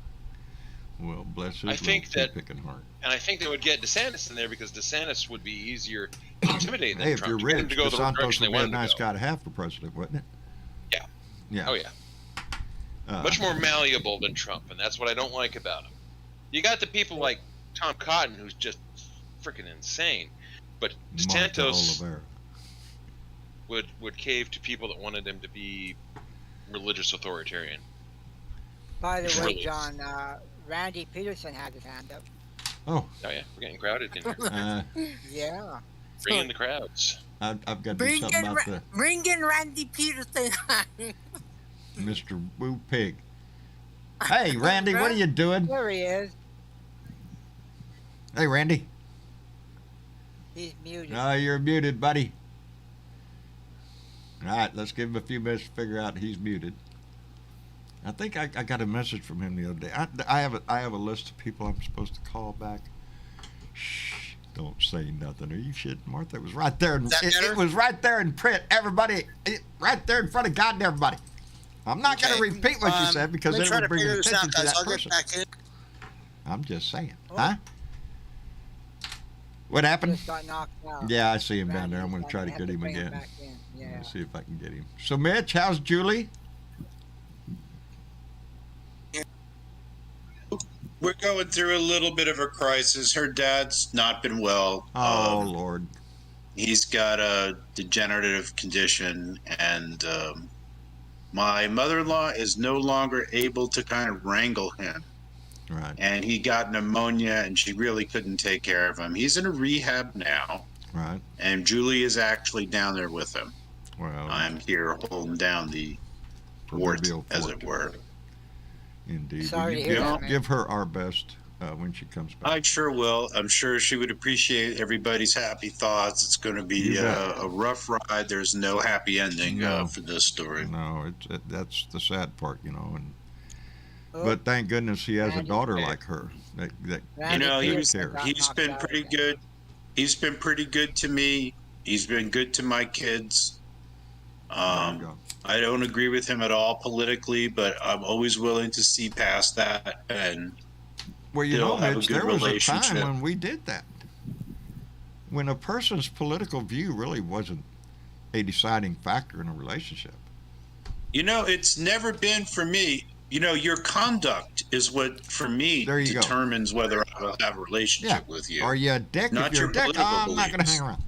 Well, bless his I think little that- picking heart. And I think they would get DeSantis in there because DeSantis would be easier to intimidate than Hey, if Trump. you're to get him rich, to go the DeSantos direction would they be a wanted nice to go. guy to have for president, wouldn't it? Yeah. Yeah. Oh yeah, Uh, much more malleable than Trump, and that's what I don't like about him. You got the people like Tom Cotton, who's just freaking insane, but Martha DeSantos Oliveira. would cave to people that wanted him to be religious authoritarian. By the way, Really? John, Randy Peterson had his hand up. Oh, Oh yeah, we're getting crowded in here. Yeah. Bring in the crowds. I've got to do Bring something in, about the bring in Randy Peterson. Mr. Woo Pig. Hey, Randy, what are you doing? There he is. Hey, Randy. He's muted. No, you're muted, buddy. All right, let's give him a few minutes to figure out he's muted. I think I got a message from him the other day. I have a list of people I'm supposed to call back. Shh, don't say nothing. Are you shitting, Martha? It was right there. It was right there in print. Everybody, right there in front of God and everybody. I'm not going to repeat what you said because let me then try it to would bring figure this attention out, to guys. that I'll get person. back in. I'm just saying. Oh. Huh? What happened? Just got knocked out. Yeah, I see him down there. I'm Randy's going to try to have get him bring again. back in. Yeah. Let's see if I can get him. So, Mitch, how's Julie? We're going through a little bit of a crisis. Her dad's not been well. Oh, Lord. He's got a degenerative condition, and my mother-in-law is no longer able to kind of wrangle him. Right. And he got pneumonia, and she really couldn't take care of him. He's in a rehab now, Right. and Julie is actually down there with him. Well, I'm here holding down the fort, proverbial as fort. it were. Indeed. Sorry Will to you hear give, that, man. give her our best when she comes back. I sure will. I'm sure she would appreciate everybody's happy thoughts. It's going to be You bet. a rough ride. There's no happy ending No. for this story. No, that's the sad part, and. Oh, But thank goodness he has a Randy- daughter like her. That You Randy know, Peterson got he's knocked been out pretty again. good. He's been pretty good to me. He's been good to my kids. There you go. I don't agree with him at all politically, but I'm always willing to see past that. And Well, you they'll know, have a Mitch, good there was a time relationship. when we did that. When a person's political view really wasn't a deciding factor in a relationship. it's never been for me. Your conduct is what, for me, There you go. determines whether I'll have a Yeah. relationship with you. Are you a dick? Not If you're your a dick, political I'm not going to beliefs. hang around.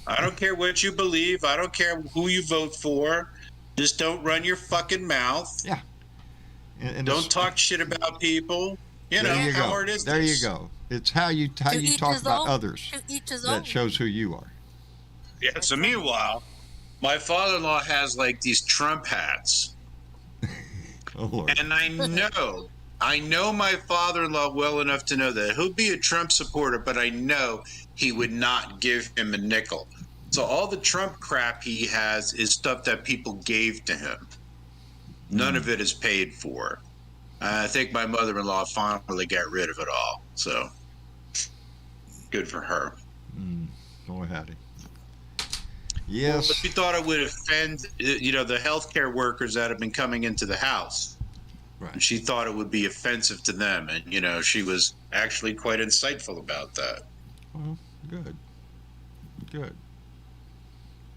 I don't care what you believe. I don't care who you vote for. Just don't run your fucking mouth. Yeah. And Don't it's- talk shit about people. There you how go. hard is There this? you go. It's how you To each talk his about own. others To each his that own. shows who you are. Yeah. So meanwhile, my father-in-law has like these Trump hats, Oh Lord. and I know my father-in-law well enough to know that he'll be a Trump supporter, but I know he would not give him a nickel. So all the Trump crap he has is stuff that people gave to him. None of it is paid for. I think my mother-in-law finally got rid of it all. So good for her. Boy, howdy. Well, Yes. if you thought it would offend, the healthcare workers that have been coming into the house, Right. she thought it would be offensive to them, and she was actually quite insightful about that. Well, good. Good.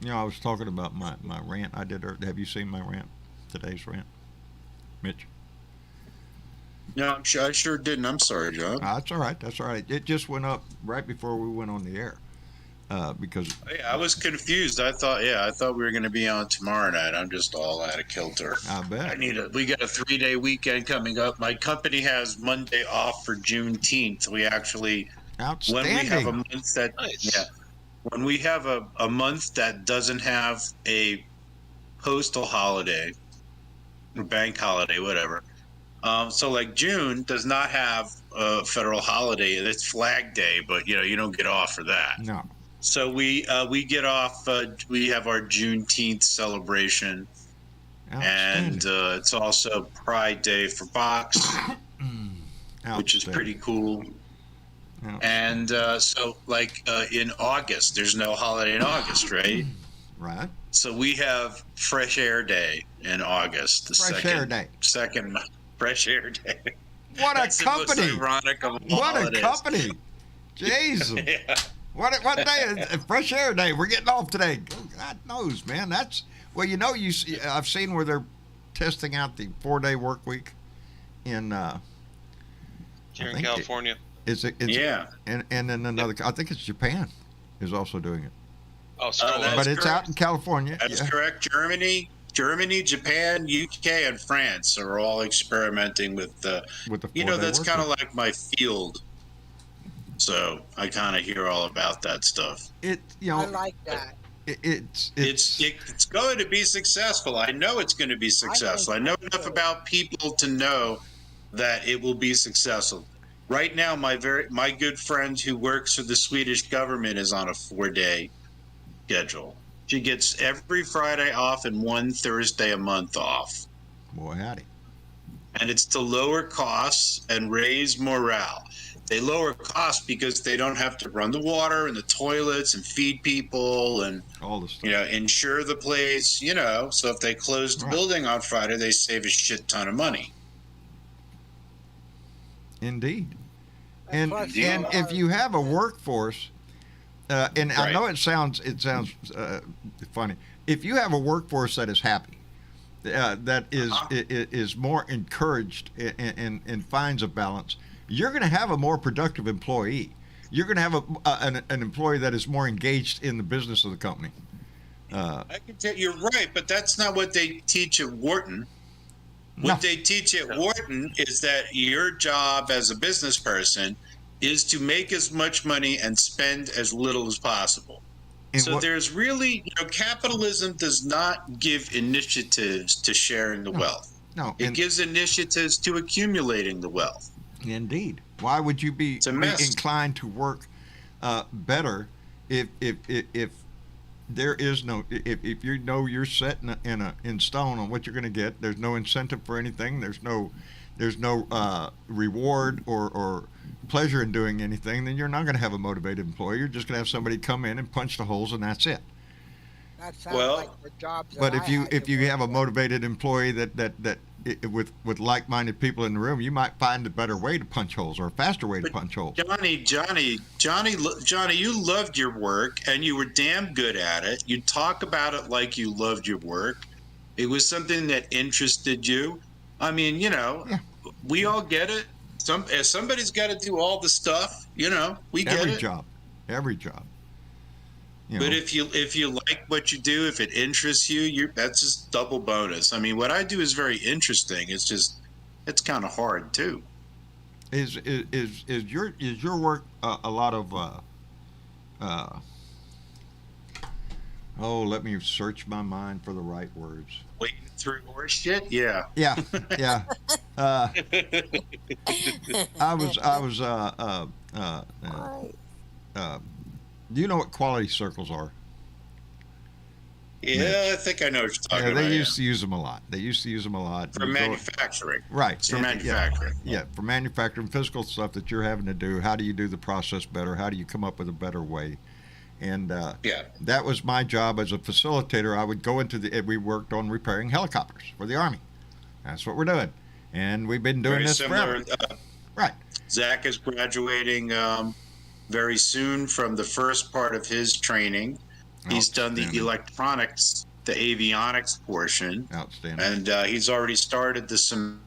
I was talking about my rant I did. Have you seen my rant? Today's rant? Mitch? No, I sure didn't. I'm sorry, John. That's all right. That's all right. It just went up right before we went on the air. Because I was confused. I thought we were going to be on tomorrow night. I'm just all out of kilter. I bet. We got a 3-day weekend coming up. My company has Monday off for Juneteenth. We actually, Outstanding. when we have a month that, Nice. when we have a month that doesn't have a postal holiday, or bank holiday, whatever. So like June does not have a federal holiday. It's Flag Day, but you don't get off for that. No. So we get off. We have our Juneteenth celebration, and it's also Pride Day for Box, which is pretty cool. And so, like in August, there's no holiday in August, right? Right. So we have Fresh Air Day in August. The Fresh Air Day. Second Fresh Air Day. What That's a the most company! ironic of all What a holidays. company! Jesus. Yeah. What day is Fresh Air Day? We're getting off today. God knows, man. That's I've seen where they're testing out the 4-day work week in Here in California. Yeah. And then another. I think it's Japan is also doing it. Oh, so that's But it's out correct. in California. That's Yeah. correct. Germany, Japan, UK, and France are all experimenting with the. With the 4-day That's work kind of week. like my field. So I kind of hear all about that stuff. I like that. It's going to be successful. I know it's going to be successful. I know enough about people to know that it will be successful. Right now, my good friend who works for the Swedish government is on a 4-day schedule. She gets every Friday off and one Thursday a month off. Boy, howdy. And it's to lower costs and raise morale. They lower costs because they don't have to run the water and the toilets and feed people and all the stuff. Insure the place. So if they close the building on Friday, they save a shit ton of money. Indeed. And plus, if you have a workforce, and I know it sounds funny. If you have a workforce that is happy, that is more encouraged and finds a balance, you're going to have a more productive employee. You're going to have an employee that is more engaged in the business of the company. I can tell you're right, but that's not what they teach at Wharton. What they teach at Wharton is that your job as a business person is to make as much money and spend as little as possible. So there's really, capitalism does not give initiatives to sharing the wealth. No, it gives initiatives to accumulating the wealth. Indeed. Why would you be inclined to work better if there is no if you're set in stone on what you're going to get? There's no incentive for anything. There's no reward or pleasure in doing anything. Then you're not going to have a motivated employee. You're just going to have somebody come in and punch the holes, and that's it. That sounds like the jobs. But if you have a motivated employee that with like-minded people in the room, you might find a better way to punch holes or a faster way to punch holes. Johnny, you loved your work and you were damn good at it. You talk about it like you loved your work. It was something that interested you. I mean, we all get it. Somebody's got to do all the stuff. We get it. Every job. But if you like what you do, if it interests you, that's just double bonus. I mean, what I do is very interesting. It's kind of hard too. Is your work a lot of let me search my mind for the right words. Waiting through horse shit? Yeah. Yeah. I was do you know what quality circles are? Yeah, I think I know what you're talking Yeah, about. they used to use them a lot. They used to use them a lot. For manufacturing. Right. It's for And- manufacturing. Yeah, for manufacturing, physical stuff that you're having to do. How do you do the process better? How do you come up with a better way? And that was my job as a facilitator. I would go we worked on repairing helicopters for the Army. That's what we're doing. And we've been doing Very this similar. forever. Right. Zach is graduating very soon from the first part of his training. He's done the electronics, the avionics portion. Outstanding. And he's already started the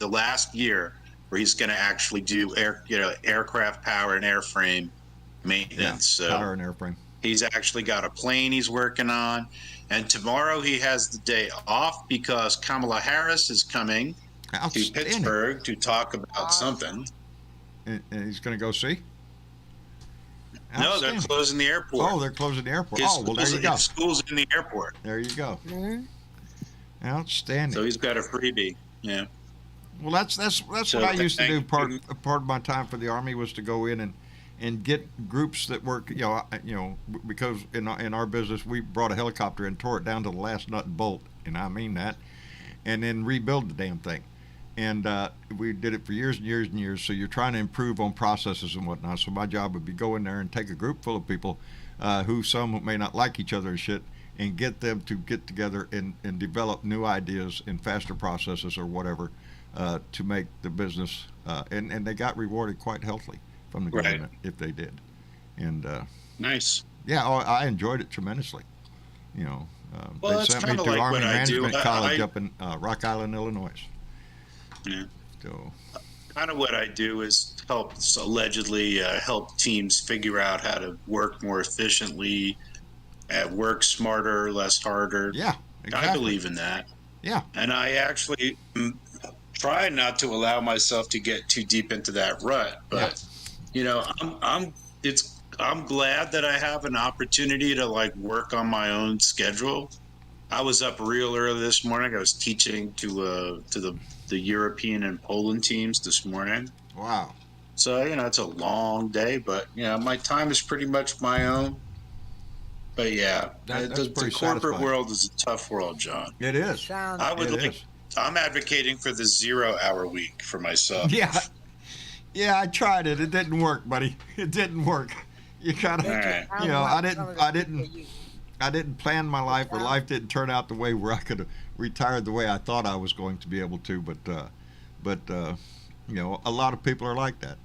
last year where he's going to actually do aircraft power and airframe maintenance. Yeah, power and airframe. He's actually got a plane he's working on. And tomorrow he has the day off because Kamala Harris is coming to Pittsburgh to talk about something. And he's going to go see? No, they're closing the airport. Oh, they're closing the airport. Well, there you go. His school's in the airport. There you go. Mhm. Outstanding. So he's got a freebie. Yeah. Well, that's what I used to do. Part of my time for the Army was to go in and get groups that work. Because in our business we brought a helicopter and tore it down to the last nut and bolt, and I mean that, and then rebuild the damn thing. And we did it for years and years and years. So you're trying to improve on processes and whatnot. So my job would be go in there and take a group full of people who some may not like each other and shit, and get them to get together and develop new ideas and faster processes or whatever to make the business. And they got rewarded quite healthily from the government if they did. And nice. Yeah, I enjoyed it tremendously. Well, they sent me to like Army what I do. Management College up in Rock Island, Illinois. Yeah. So, kind of what I do is allegedly help teams figure out how to work more efficiently, work smarter, less harder. Yeah, exactly. I believe in that. Yeah. And I actually try not to allow myself to get too deep into that rut. But I'm glad that I have an opportunity to work on my own schedule. I was up real early this morning. I was teaching to the European and Poland teams this morning. Wow. So, it's a long day, but, my time is pretty much my own. But, yeah, the corporate world is a tough world, John. It is. I'm advocating for the 0 hour week for myself. Yeah. Yeah, I tried it. It didn't work, buddy. It didn't work. You gotta, I didn't plan my life, or life didn't turn out the way where I could have retired the way I thought I was going to be able to. But a lot of people are like that.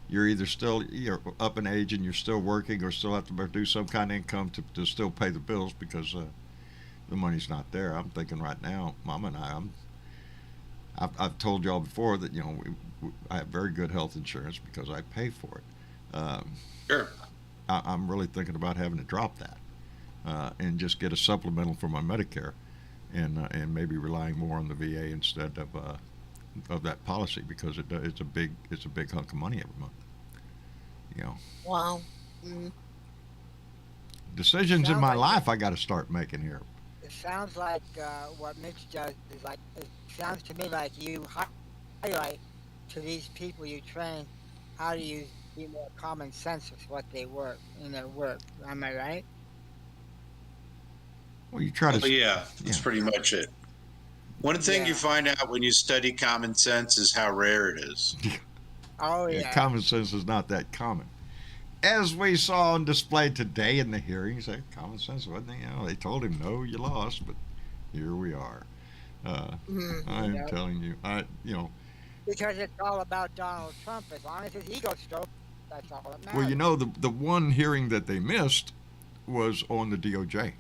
You're either you're up in age and you're still working, or still have to produce some kind of income to still pay the bills because the money's not there. I'm thinking right now, Mama and I've told y'all before that I have very good health insurance because I pay for it. Sure. I'm really thinking about having to drop that. And just get a supplemental for my Medicare, and maybe relying more on the VA instead of that policy, because it's a big hunk of money every month. Wow. Mm. Decisions in my life I got to start making here. It sounds like what Mitch does is it sounds to me like you highlight to these people you train how to use more common sense with what they work in their work. Am I right? Well, you try to. Yeah, that's pretty much it. One thing you find out when you study common sense is how rare it is. Oh, yeah. Common sense is not that common. As we saw on display today in the hearings, common sense wasn't they told him, no, you lost, but here we are. I'm telling you, because it's all about Donald Trump. As long as his ego stroked, that's all that matters. Well, the one hearing that they missed was on the DOJ.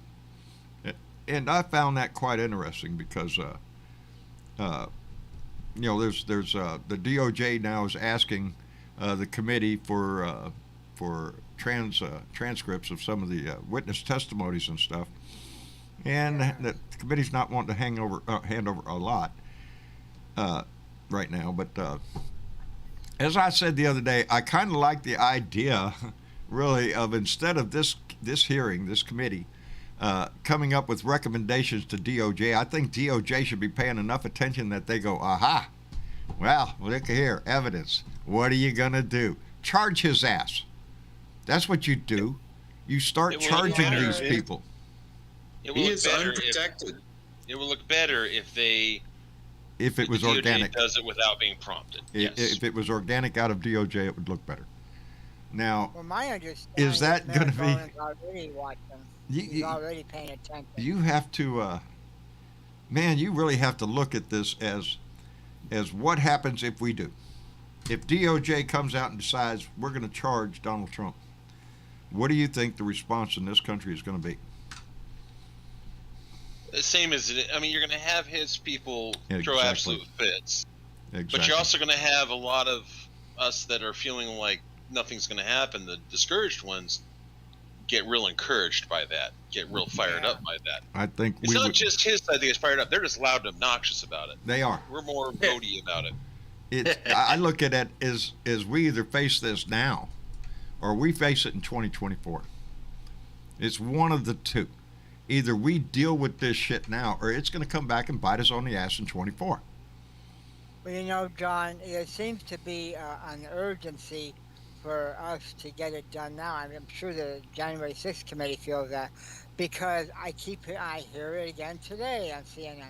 And I found that quite interesting because, there's the DOJ now is asking the committee for transcripts of some of the witness testimonies and stuff, and the committee's not wanting to hand over a lot right now. But as I said the other day, I kind of like the idea, really, of instead of this hearing, this committee. Coming up with recommendations to DOJ, I think DOJ should be paying enough attention that they go, aha, well, look here, evidence. What are you going to do? Charge his ass. That's what you do. You start charging these people. It will He look is better unprotected. It will look better if If it was the DOJ organic. does it without being prompted. Yes. If it was organic out of DOJ, it would look better. Now, Well, my understanding Is that Mayor gonna be- Garland's already watching. He's you, already paying attention. you have to, man, you really have to look at this as what happens if we do. If DOJ comes out and decides we're going to charge Donald Trump, what do you think the response in this country is going to be? The same as I mean, you're going to have his people throw Exactly. absolute fits, Exactly. but you're also going to have a lot of us that are feeling like nothing's going to happen. The discouraged ones get real encouraged by that, get real fired up by that. I think It's we not would. just his side that gets fired up; they're just loud and obnoxious about it. They are. We're more voty about it. I look at it as we either face this now, or we face it in 2024. It's one of the two. Either we deal with this shit now, or it's going to come back and bite us on the ass in 24. Well, you know, John, there seems to be an urgency for us to get it done now. I mean, I'm sure the January 6th committee feels that, because I hear it again today on CNN.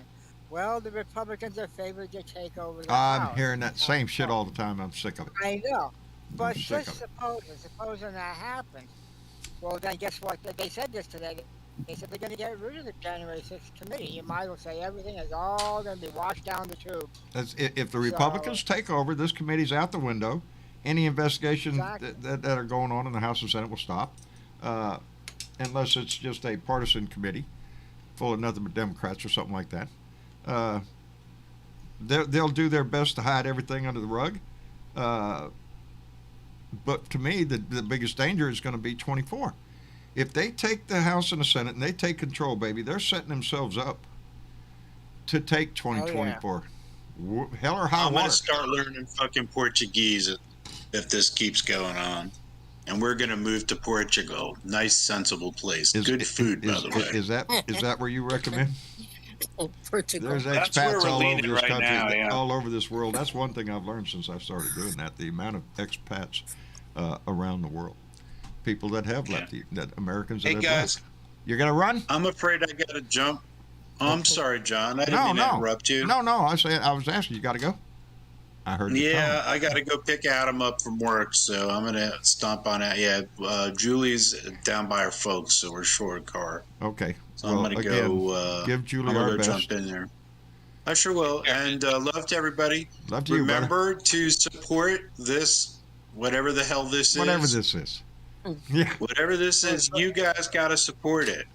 Well, the Republicans are favored to take over the House. I'm hearing that same shit all the time. I'm sick of it. I know. But sick just of supposing that happens, well, then guess what? They said this today. They said they're going to get rid of the January 6th committee. You might as well say everything is all going to be washed down the tube. If the Republicans take over, this committee's out the window. Any investigation Exactly. that are going on in the House and Senate will stop, unless it's just a partisan committee full of nothing but Democrats or something like that. They'll do their best to hide everything under the rug. But to me, the biggest danger is going to be 24. If they take the House and the Senate and they take control, baby, they're setting themselves up to take 2024. Hell or high I'm going water. to start learning fucking Portuguese if this keeps going on. And we're going to move to Portugal. Nice, sensible place. Good food, by the way. Is that where you recommend? Portugal. There's That's where expats we're all over leaning this right country, now, yeah. all over this world. That's one thing I've learned since I started doing that, the amount of expats around the world. People that have left, that Americans that Hey, have guys. left. You're going to run? I'm afraid I got to jump. Oh, I'm sorry, John. I didn't mean to interrupt you. No, I was asking, you got to go? I heard the Yeah, tone. I got to go pick Adam up from work, so I'm going to stomp on out. Yeah, Julie's down by her folks, so we're short a car. Okay. So I'm going to go. give Julie I'm gonna our go best. jump in there. I sure will. And love to everybody. Love to you, brother. Remember to support this, whatever the hell this is. Whatever this is. Yeah. Whatever this is, you guys got to support it.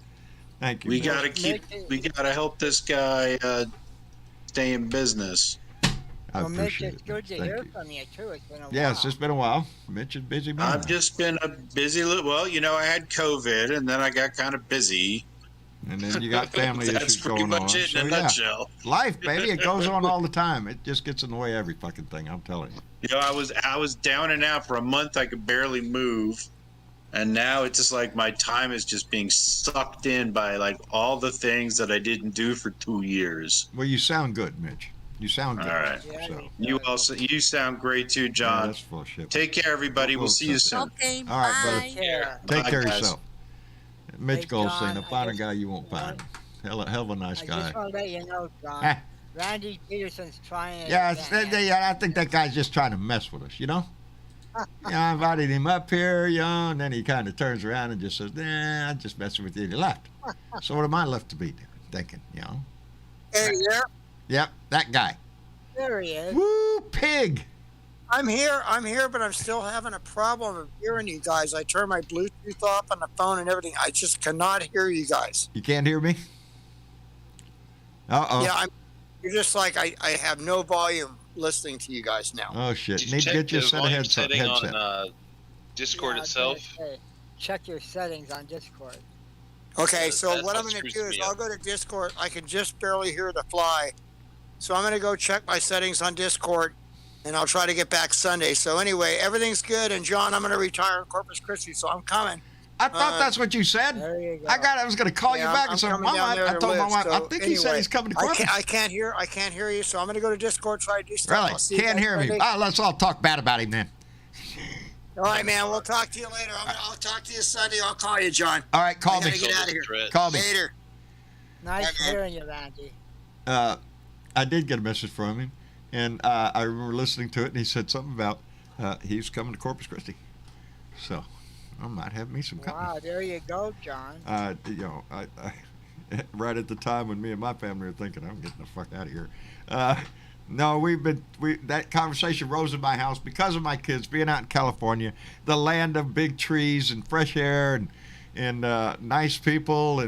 Thank you. We man. got to help this guy stay in business. I Well, Mitch, appreciate it's it. good to Thank hear you. from you, too. It's been a while. Yes, it's been a while. Mitch is busy man. I've just been a busy well, I had COVID and then I got kind of busy. And then you got family That's issues pretty going on. much it So, in a yeah. nutshell. Life, baby, it goes on all the time. It just gets in the way of every fucking thing. I'm telling you. I was down and out for a month. I could barely move. And now it's just like my time is just being sucked in by like all the things that I didn't do for 2 years. Well, you sound good, Mitch. You sound good. All right. Yeah, So, You sound great too, yeah, John. that's full of shit. Take care, everybody. We'll see you soon. Okay, All right, brother. bye. Yeah. Take Bye, care of guys. yourself. Mitch Hey, Goldstein, John, find a I guy you won't just- find. Hell of a nice I guy. just want to let you know, John. Ah. Randy Peterson's trying it Yeah, again. I think that guy's just trying to mess with us, you know? I invited him up here, and then he kind of turns around and just says, nah, I'm just messing with you, and he left. So what am I left to be thinking, Hey, yeah, Yep, that guy. There he is. Woo, pig! I'm here, but I'm still having a problem of hearing you guys. I turned my Bluetooth off on the phone and everything. I just cannot hear you guys. You can't hear me? Uh-oh. Yeah, you're just like, I have no volume listening to you guys now. Oh, shit. Did you Need to check get you a the set of volume headset. setting on Discord Yeah, I was itself? gonna say, check your settings on Discord. Okay, so That's what I'm what going to screws do is me I'll up. go to Discord. I can just barely hear the fly. So I'm going to go check my settings on Discord, and I'll try to get back Sunday. So anyway, everything's good. And John, I'm going to retire in Corpus Christi, so I'm coming. I thought that's what you said. There you go. I was going to call you back I'm and say, coming Mama, down there I to told my live, wife, I so think he said anyway, he's coming to I Corpus. can't hear you, so I'm going to go to Discord, try to do stuff. Really? I'll see you Can't guys hear me. Sunday. Let's all talk bad about him then. All right, man. We'll talk to you later. I'll talk to you Sunday. I'll call you, John. All right, call I me. gotta get out of here. Threat. Call me. Later. Nice hearing you, Randy. I did get a message from him, and I remember listening to it, and he said something about he's coming to Corpus Christi. So I might have me some company. Wow, there you go, John. You know, I right at the time when me and my family were thinking, I'm getting the fuck out of here. No, that conversation rose in my house because of my kids being out in California, the land of big trees and fresh air and nice people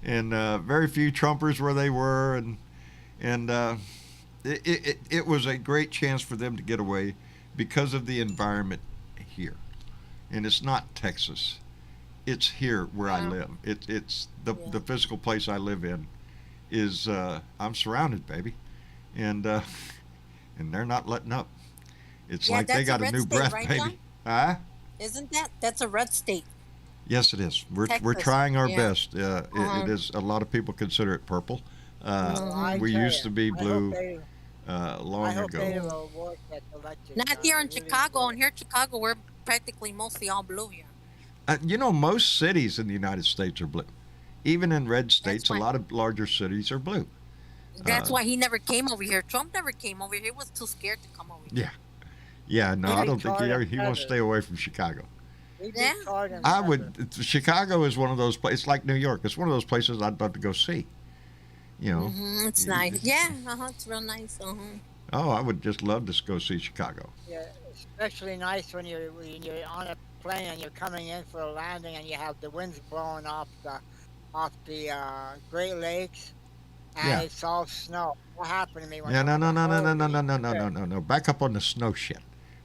and very few Trumpers where they were and it was a great chance for them to get away because of the environment here. And it's not Texas. It's here where I live. It's the physical place I live in is I'm surrounded, baby, and they're not letting up. It's like they got a new breath, right, baby. John? Huh? Isn't that's a red state? Yes, it is. We're Texas. trying our best. It is. A lot of people consider it purple. We used to be blue long I hope they ago. will work that election. Not here in Really Chicago. good. And here in Chicago, we're practically mostly all blue here. You know, most cities in the United States are blue. Even in red states, a why- lot of larger cities are blue. That's why he never came over here. Trump never came over here. He was too scared to come over here. Yeah. No, I Maybe don't think he Florida wants to better. stay away from Chicago. We'd be Yeah. caught in I weather. would. Chicago is one of those places. It's like New York. It's one of those places I'd love to go see. You know. It's nice. Yeah, it's real nice. Oh, I would just love to go see Chicago. Yeah, especially nice when you're on a plane and you're coming in for a landing and you have the winds blowing off the Great Lakes and Yeah. it's all snow. What happened to me when Yeah, I no, was no, a no, no, no, whole no, no, week no, no, there? no, no. Back up on the snow shit.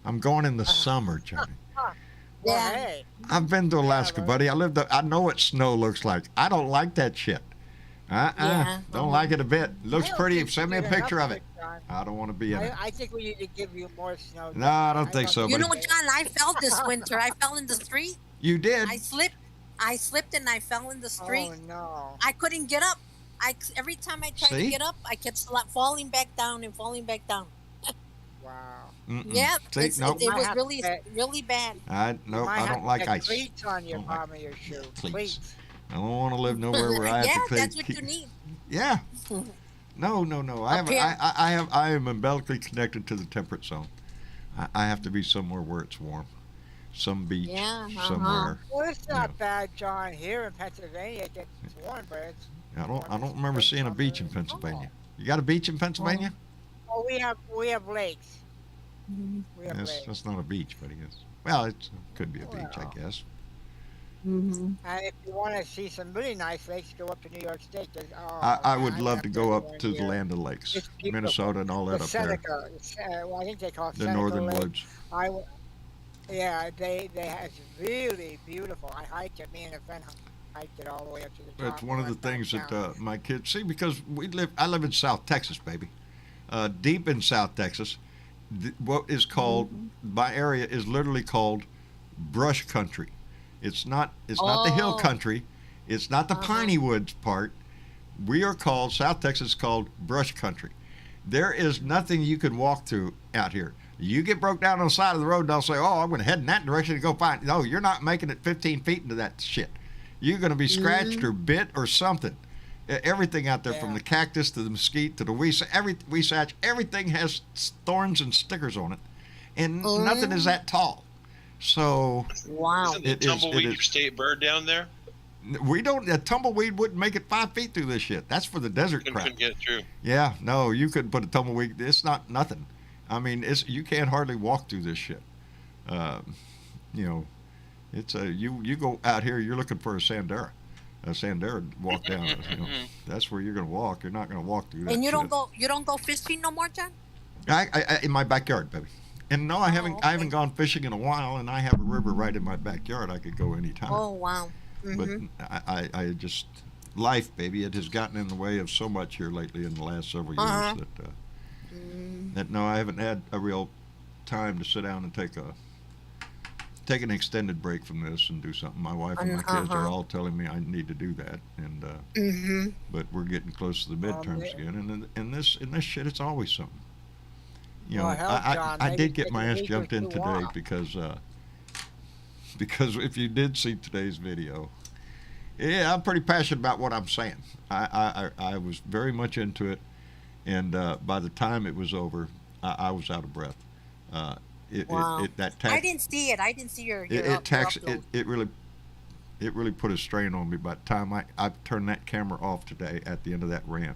I'm going in the summer, Johnny. Well, Yeah. hey, I've been to Alaska, but- buddy. I know what snow looks like. I don't like that shit. Yeah. Don't like it a bit. Looks I don't pretty. think Send me you a get enough picture of it. John. I don't want to be in it. I think we need to give you more snow. No, I don't think so, You buddy. know, John, I fell this winter. I fell in the street. You did. I slipped and I fell in the street. Oh no. I couldn't get up. Every time I tried See? to get up, I kept falling back down and falling back down. Wow. Mm-mm. Yeah, See, nope. it Might was have really, to- really bad. Nope. Might I have don't to like get ice. cleats on your Don't like bottom of your shoe. cleats. Cleats. I don't want to live nowhere where I have Yeah, to pay. that's what you need. Yeah. No. I Up have. here. I am umbilically connected to the temperate zone. I have to be somewhere where it's warm, some beach, Yeah, somewhere. Well, it's not Yeah. bad, John. Here in Pennsylvania, it gets warm, but it's. I don't remember seeing a beach in Pennsylvania. You got a beach in Pennsylvania? Oh, we have lakes. We have lakes. That's not a beach, buddy. Well, it could be a beach, I Well. guess. And if you want to see some really nice lakes, go up to New York State. I would love to go up one to the here. land of lakes, It's beautiful. Minnesota and all that The up there. Seneca, well, I think they call it The Seneca northern Lake. woods. Yeah, it's really beautiful. I hiked it. Me and a friend hiked it all the way up to the top. That's one of the and went things back that down. my kids see because I live in South Texas, baby. Deep in South Texas, what is called my area is literally called brush country. It's not the hill Oh. country. It's not the piney woods part. We are called South Texas is called brush country. There is nothing you can walk through out here. You get broke down on the side of the road and they'll say, "Oh, I'm going to head in that direction to go find." No, you're not making it 15 feet into that shit. You're going to be scratched or bit or something. Everything out there, from Yeah. the cactus to the mesquite to the weesach, everything has thorns and stickers on it, and nothing is that tall. So Wow. Isn't the It is- tumbleweed it your is. state bird down there? we don't. A tumbleweed wouldn't make it 5 feet through this shit. That's for the desert crap. Couldn't get through. Yeah, no, you couldn't put a tumbleweed. It's not nothing. I mean, you can't hardly walk through this shit. You know, it's you go out here. You're looking for a Sandera. A Sandera walk down. You know, that's where you're gonna walk. You're not gonna walk through that. And you shit. don't go fishing no more, John? I in my backyard, baby. And no, I haven't. okay. I haven't gone fishing in a while, and I have a river right in my backyard. I could go anytime. Oh wow. But I just life, baby. It has gotten in the way of so much here lately in the last several years that no, I haven't had a real time to sit down and take an extended break from this and do something. My wife and my kids are all telling me I need to do that, and but we're getting close to the midterms again, and in this shit, it's always something. You know, Well, hell, John, I maybe did get take my a ass week or jumped in two today off. because if you did see today's video, Yeah, I'm pretty passionate about what I'm saying. I was very much into it, and by the time it was over, I was out of breath. Uh, Wow. that I tax didn't see it. I didn't see your it upload. it really put a strain on me. By the time I turned that camera off today at the end of that rant,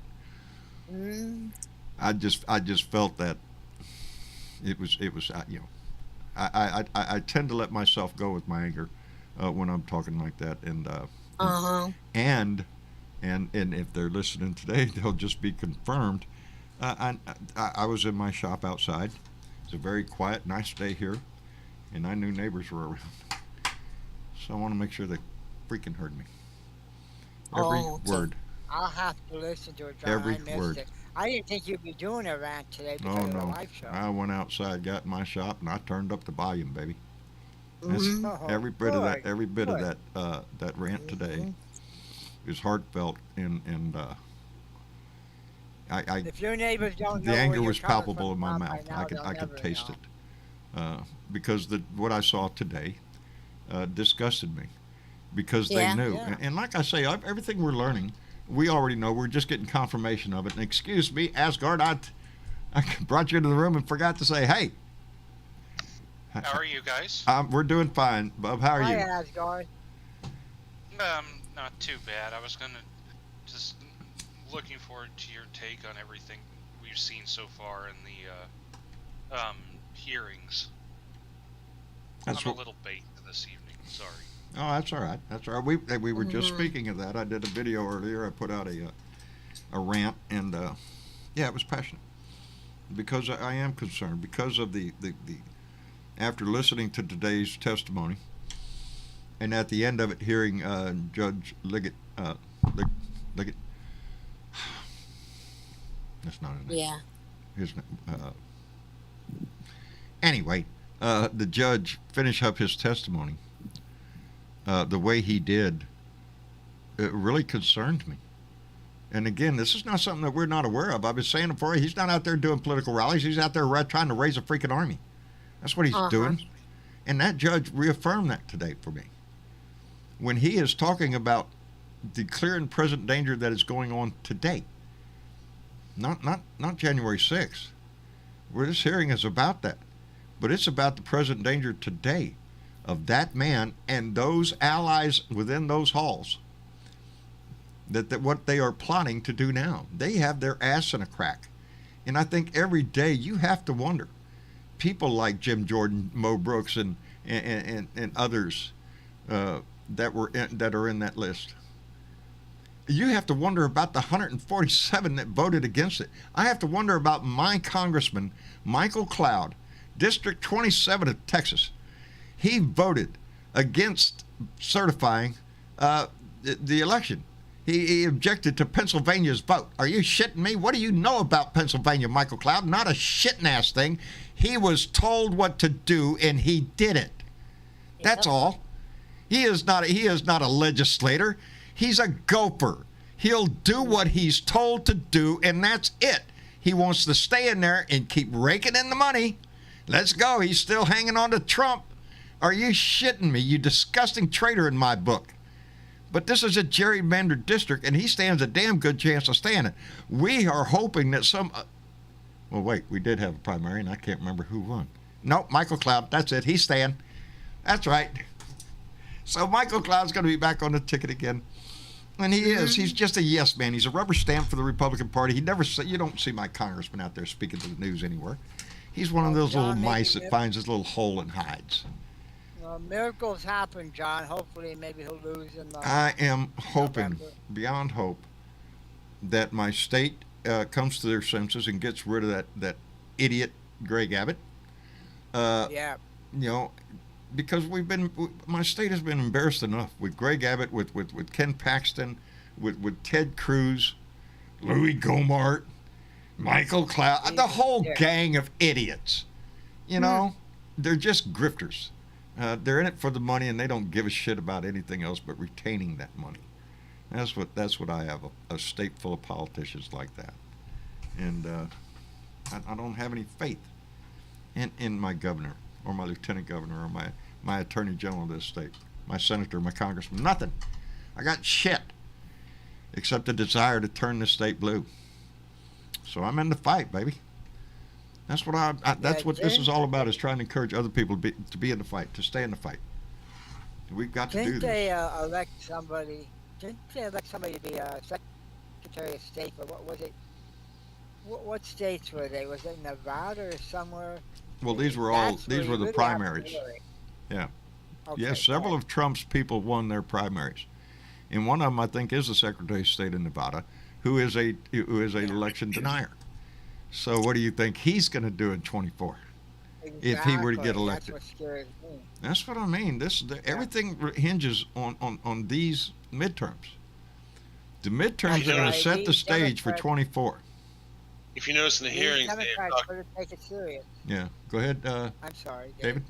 Mm. I just felt that it was you know I tend to let myself go with my anger when I'm talking like that, Uh-huh. and and if they're listening today, they'll just be confirmed. I was in my shop outside. It's a very quiet, nice day here, and I knew neighbors were around, so I want to make sure they freaking heard me. Every Oh, okay. word, I'll have to listen to it, John. every I missed word. it. I didn't think you'd be doing a rant today because Oh of the no, live show. I went outside, got in my shop, and I turned up the volume, baby. That's Mm-hmm. Oh, good, every bit of good. that rant today Mm-hmm. is heartfelt, and I If your neighbors don't know the where anger you're was coming palpable in my from by mouth. now, they'll I could never taste know. it because what I saw today disgusted me because they Yeah. knew. Yeah. And like I say, everything we're learning, we already know. We're just getting confirmation of it. And excuse me, Asgard, I brought you into the room and forgot to say, hey, How are you guys? we're doing fine. Bub, how are Hi, you? Asgard. Not too bad. I was gonna just looking forward to your take on everything we've seen so far in the hearings. That's I'm a what, little baked this evening. Sorry. oh, that's all right. That's all right. We were just Mm-hmm. speaking of that. I did a video earlier. I put out a rant, and yeah, it was passionate because I am concerned because of the after listening to today's testimony, and at the end of it, hearing Judge Liggett, Liggett, that's not his name. Yeah. His name. Anyway, the judge finish up his testimony. The way he did, it really concerned me. And again, this is not something that we're not aware of. I've been saying it before. He's not out there doing political rallies. He's out there trying to raise a freaking army. That's what he's Uh-huh. doing. And that judge reaffirmed that today for me. When he is talking about the clear and present danger that is going on today, not January 6th, where this hearing is about that, but it's about the present danger today of that man and those allies within those halls. That what they are plotting to do now, they have their ass in a crack. And I think every day you have to wonder, people like Jim Jordan, Mo Brooks, and others that are in that list. You have to wonder about the 147 that voted against it. I have to wonder about my congressman, Michael Cloud, District 27 of Texas. He voted against certifying the election. He objected to Pennsylvania's vote. Are you shitting me? What do you know about Pennsylvania, Michael Cloud? Not a shitting ass thing. He was told what to do and he did it. That's all. He is not a legislator. He's a gopher. He'll do what he's told to do, and that's it. He wants to stay in there and keep raking in the money. Let's go. He's still hanging on to Trump. Are you shitting me? You disgusting traitor in my book. But this is a gerrymandered district, and he stands a damn good chance of staying it. We are hoping that some... well, wait, we did have a primary, and I can't remember who won. Nope, Michael Cloud. That's it. He's staying. That's right. So Michael Cloud's going to be back on the ticket again. And he is. He's just a yes man. He's a rubber stamp for the Republican Party. He never say, you don't see my congressman out there speaking to the news anywhere. He's one of those little John, mice maybe that finds his little hole and hides. Miracles happen, John. Hopefully, maybe he'll lose in the I am hoping, November. beyond hope, that my state comes to their senses and gets rid of that idiot Greg Abbott. Yeah. You know, because my state has been embarrassed enough with Greg Abbott, with Ken Paxton, with Ted Cruz, Louis Gohmert, Michael Cloud, the whole gang of idiots. You know, they're just grifters. They're in it for the money, and they don't give a shit about anything else but retaining that money. That's what I have, a state full of politicians like that. And I don't have any faith in my governor or my lieutenant governor or my attorney general of this state, my senator, my congressman, nothing. I got shit except the desire to turn this state blue. So I'm in the fight, baby. That's what that's what this is all about, is trying to encourage other people to be in the fight, to stay in the fight. We've got to do Didn't this. they elect somebody? Didn't they elect somebody to be Secretary of State? But what was it? What states were they? Was it Nevada or somewhere? Well, these were the primaries. Yeah. Okay, Yes, several of Trump's people won their primaries, and one of them, I think, is the Secretary of State in Nevada, who is an election denier. So what do you think he's going to do in 24 if he were to get elected? That's what scares me. That's what I mean. Everything hinges on these midterms. The midterms are going to set the stage for 24. If you notice in the hearings, they Democrats better take it serious. Yeah. Go ahead, I'm sorry, David.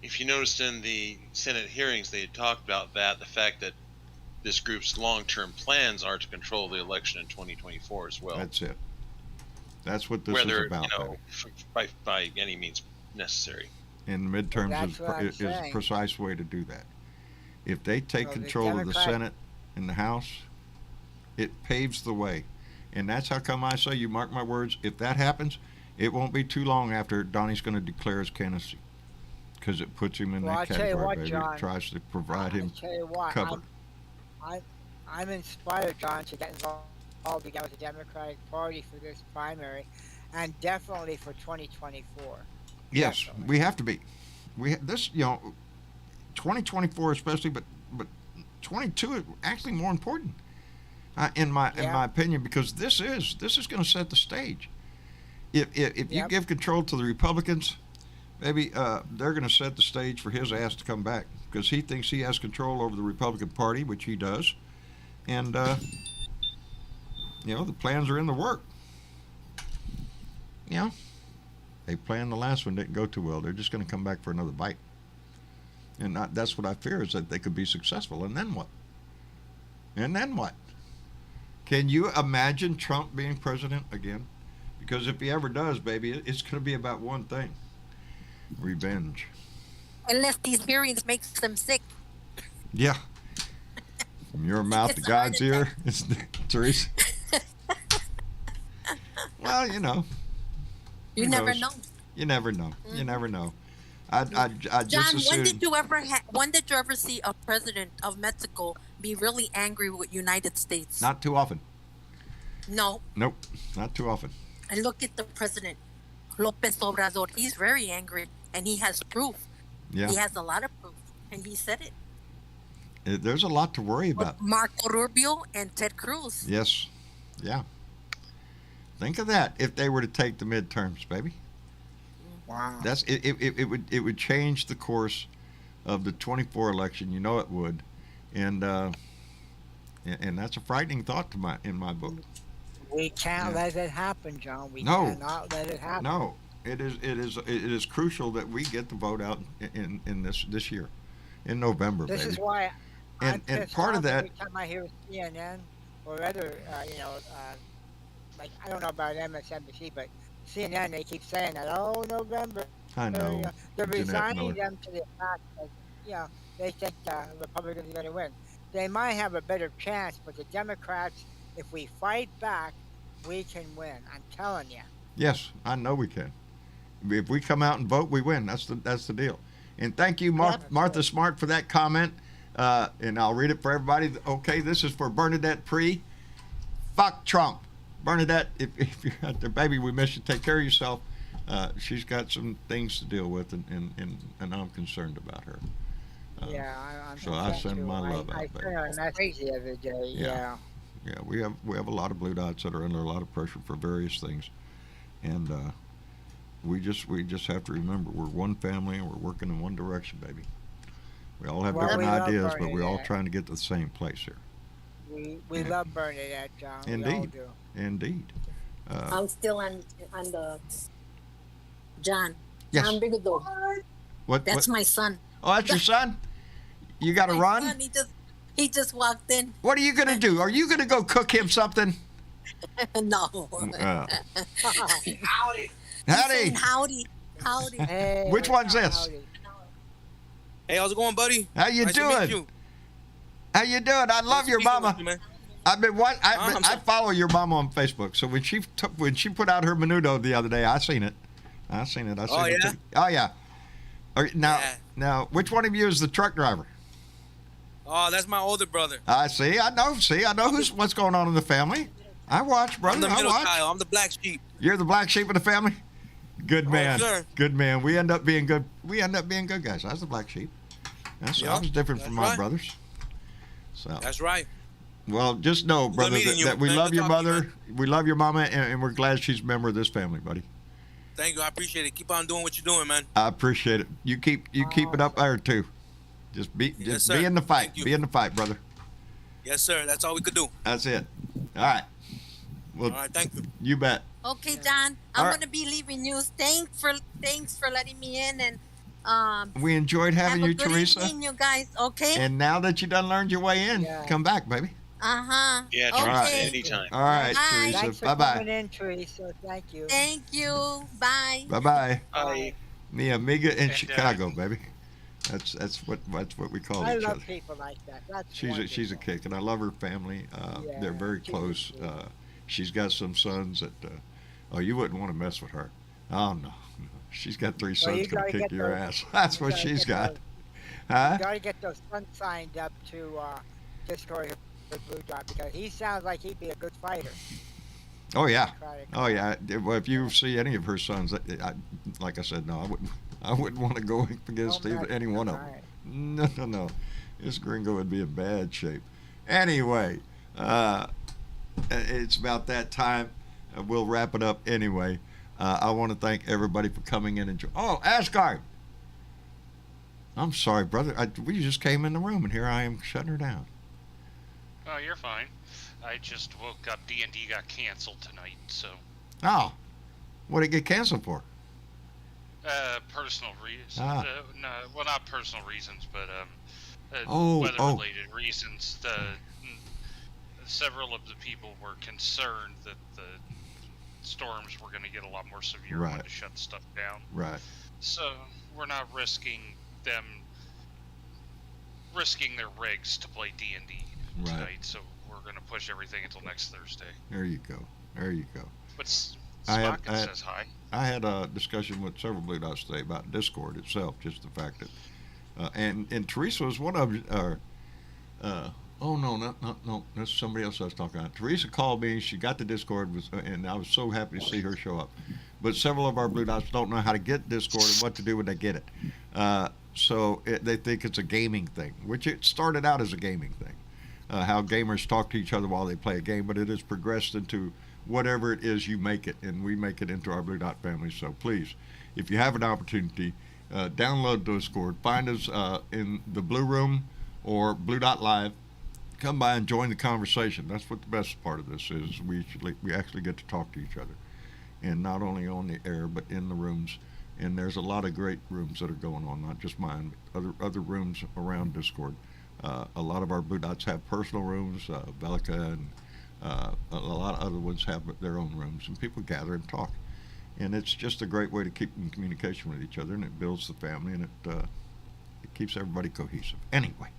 if you noticed in the Senate hearings, they had talked about the fact that this group's long-term plans are to control the election in 2024 as well. That's it. That's what this Whether, is about. by any means necessary. And the midterms is a precise way to do that. If they take control of the Senate and the House, it paves the way. And that's how come I say, you mark my words, if that happens, it won't be too long after Donnie's going to declare his candidacy, because it puts him in that category, baby. John, it tries to provide him cover. I'm inspired, John, to get involved again with the Democratic Party for this primary, and definitely for 2024. Yes, definitely. We have to be. This 2024 especially, but 22 is actually more important, in my opinion, because this is going to set the stage. If you give control to the Republicans, maybe they're going to set the stage for his ass to come back, because he thinks he has control over the Republican Party, which he does, and the plans are in the work. They planned the last one, didn't go too well. They're just going to come back for another bite, and that's what I fear, is that they could be successful, and then what? Can you imagine Trump being president again? Because if he ever does, baby, it's going to be about one thing: revenge. Unless these hearings makes them sick. Yeah. From your mouth to God's ear, Teresa. Well, You never know. You never know. Mm-hmm. You never know. I John, just assume. when did you ever see a president of Mexico be really angry with United States? Not too often. No. Nope. Not too often. And look at the president, Lopez Obrador. He's very angry, and he has proof. Yeah. He has a lot of proof, and he said it. There's a lot to worry about. Marco Rubio and Ted Cruz. Yes. Yeah. Think of that if they were to take the midterms, baby. Wow. It would change the course of the 24 election. You know it would, and that's a frightening thought in my book. We can't let it happen, John. We cannot let it happen. No, it is crucial that we get the vote out in this year, in November, This baby. is why And part of that. every time I hear CNN or other, like, I don't know about MSNBC, but CNN, they keep saying that, November. I know. They're Jeanette resigning Miller. them to the fact that, they think Republicans are going to win. They might have a better chance, but the Democrats, if we fight back, we can win. I'm telling you. Yes, I know we can. If we come out and vote, we win. That's the deal. And thank you, Martha Smart, for that comment. And I'll read it for everybody. Okay, this is for Bernadette Pre. Fuck Trump. Bernadette, if you're out there, baby, we miss you. Take care of yourself. She's got some things to deal with, and I'm concerned about her. I'm so I send my love out, baby. I sent a message the other day. Yeah, we have a lot of blue dots that are under a lot of pressure for various things, and we just have to remember we're one family and we're working in one direction, baby. We all have different ideas, but we're all trying to get to the same place here. We love Bernadette, John. Indeed. We all do. Indeed. I'm still on the John. Yes. John Bigelow. That's my son. Oh, that's your son? You got to run? Son, he just walked in. What are you going to do? Are you going to go cook him something? No. Howdy. Howdy. Howdy. Hey, Which one's this? howdy. Hey, how's it going, buddy? How you Nice to doing? meet you. How you doing? I love your Speaking mama. with you, man. I've been what I'm I follow your mama on Facebook. So when she put out her menudo the other day, I seen it. I seen it. Oh, yeah? Oh yeah. Now, Yeah. now, which one of you is the truck driver? Oh, that's my older brother. I see. I know. See, I know what's going on in the family. I watch, brother. I'm the I middle watch. child. I'm the black sheep. You're the black sheep of the family. Good man. sir. Good man. We end up being good. We end up being good guys. I was the black sheep. I Yep, was different from my right. brothers. So. That's right. Well, just know, brother, meeting you, that we man. love Good your talking to you, mother. We love your mama, and we're glad she's a member of this family, buddy. Thank you. I appreciate it. Keep on doing what you're doing, man. I appreciate it. You keep it up there too. Just be sir. be in the fight. Thank you. Be in the fight, brother. Yes, sir. That's all we could do. That's it. All right. Well, All right. Thank you. you bet. Okay, John. All I'm right. gonna be leaving you. Thanks for letting me in, and We enjoyed having have you, a good Teresa. evening, you guys. Okay. And now that you done learned your way in, Yeah. come back, baby. Uh-huh. Yeah, Okay. Teresa, anytime. All right, Bye. Teresa. Thanks for Bye bye. coming in, Teresa. Thank you. Thank you. Bye. Bye bye. Bye. The Amiga in And, Chicago, baby. That's what we call I each love other. people like that. That's She's a wonderful. kick, and I love her family. They're Yeah, very she's close. sweet. She's got some sons that, you wouldn't want to mess with her. Oh no, she's got 3 Well, sons you gonna gotta kick get your those- ass. That's you what gotta she's get got. those- Huh? You gotta get those sons signed up to Discord with Blue Dot because he sounds like he'd be a good fighter. Oh yeah. Try to- Oh yeah. Well, if you see any of her sons, like I said, no, I wouldn't. I wouldn't want to go up against Don't mess any with one him, of them. alright. No. This gringo would be in bad shape. Anyway, it's about that time. We'll wrap it up anyway. I want to thank everybody for coming in and oh, Asgard. I'm sorry, brother. We just came in the room and here I am shutting her down. Oh, you're fine. I just woke up. D&D got canceled tonight, so Oh, what did it get canceled for? personal reasons. Ah. No, well, not personal reasons, but Oh, weather-related reasons. Several of the people were concerned that the storms were going to get a lot more severe Right. when to shut stuff down. Right. So we're not risking their rigs to play D&D Right. tonight. So we're going to push everything until next Thursday. There you go. There you go. But I had- Spocket says hi. I had a discussion with several Blue Dots today about Discord itself, just the fact that, and Teresa was one of, oh no, that's somebody else I was talking about. Teresa called me, she got the Discord, and I was so happy to see her show up. But several of our Blue Dots don't know how to get Discord and what to do when they get it. So they think it's a gaming thing, which it started out as a gaming thing. How gamers talk to each other while they play a game, but it has progressed into whatever it is you make it, and we make it into our Blue Dot family. So please, if you have an opportunity, download Discord, find us in the Blue Room or Blue Dot Live. Come by and join the conversation. That's what the best part of this is. We actually get to talk to each other, and not only on the air but in the rooms. And there's a lot of great rooms that are going on, not just mine, but other rooms around Discord. A lot of our Blue Dots have personal rooms. Bellica and a lot of other ones have their own rooms, and people gather and talk. And it's just a great way to keep in communication with each other, and it builds the family, and it keeps everybody cohesive. Anyway,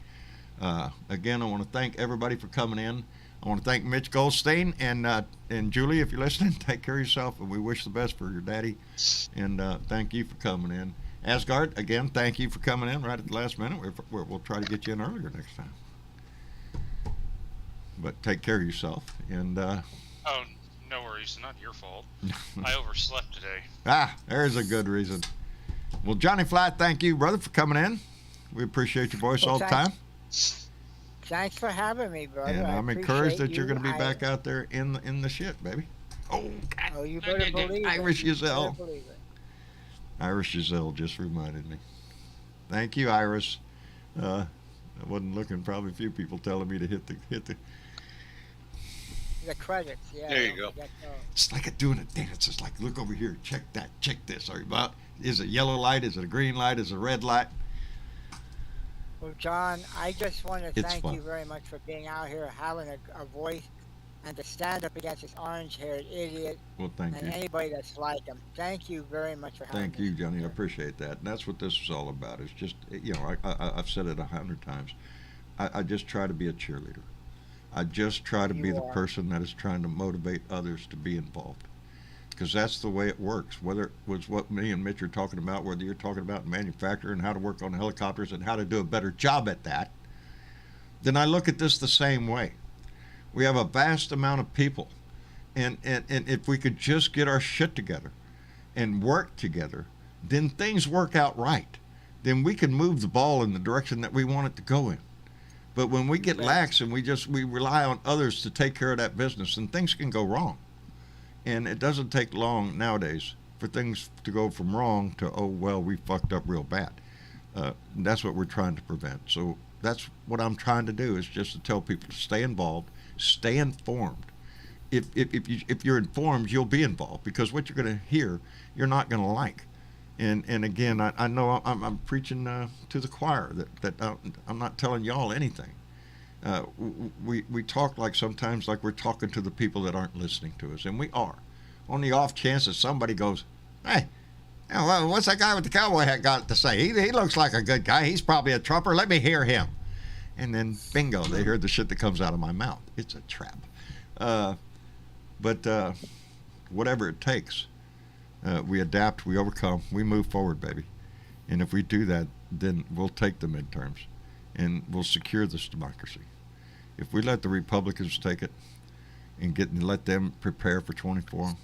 again, I want to thank everybody for coming in. I want to thank Mitch Goldstein and Julie, if you're listening. Take care of yourself, and we wish the best for your daddy. And thank you for coming in. Asgard, again, thank you for coming in right at the last minute. We'll try to get you in earlier next time. But take care of yourself. And Oh, no worries. Not your fault. I overslept today. there's a good reason. Well, Johnny Fly, thank you, brother, for coming in. We appreciate your voice Well, all the time. Thanks for having me, brother. And I I'm encouraged appreciate that you're you. going to be back out there in the shit, baby. Oh, God. Oh, you better believe Irish it. You Giselle. better believe it. Irish Giselle just reminded me. Thank you, Iris. I wasn't looking. Probably a few people telling me to hit the. The credits, yeah. There you don't go. forget those. It's like doing a dance. It's like, look over here, check that, check this. Are you about? Is it yellow light? Is it a green light? Is it a red light? Well, John, I just want to It's thank fun. you very much for being out here, having a voice, and to stand up against this orange-haired idiot Well, thank and you. anybody that's like him. Thank you very much for having Thank me. you, Johnny. I appreciate that. And that's what this is all about. It's just, I've said it 100 times. I just try to be a cheerleader. I just try to be You the are. person that is trying to motivate others to be involved. Because that's the way it works. Whether it was what me and Mitch are talking about, whether you're talking about manufacturing, how to work on helicopters, and how to do a better job at that, then I look at this the same way. We have a vast amount of people. And if we could just get our shit together and work together, then things work out right. Then we can move the ball in the direction that we want it to go in. But when we get lax and we rely on others to take care of that business, then things can go wrong. And it doesn't take long nowadays for things to go from wrong to, oh, well, we fucked up real bad. That's what we're trying to prevent. So that's what I'm trying to do, is just to tell people to stay involved, stay informed. If you're informed, you'll be involved, because what you're going to hear, you're not going to like. And again, I know I'm preaching to the choir that I'm not telling y'all anything. We talk like sometimes like we're talking to the people that aren't listening to us, and we are. On the off chance that somebody goes, hey, what's that guy with the cowboy hat got to say? He looks like a good guy. He's probably a trumper. Let me hear him. And then bingo, they hear the shit that comes out of my mouth. It's a trap. But whatever it takes, we adapt, we overcome, we move forward, baby. And if we do that, then we'll take the midterms and we'll secure this democracy. If we let the Republicans take it and let them prepare for 24,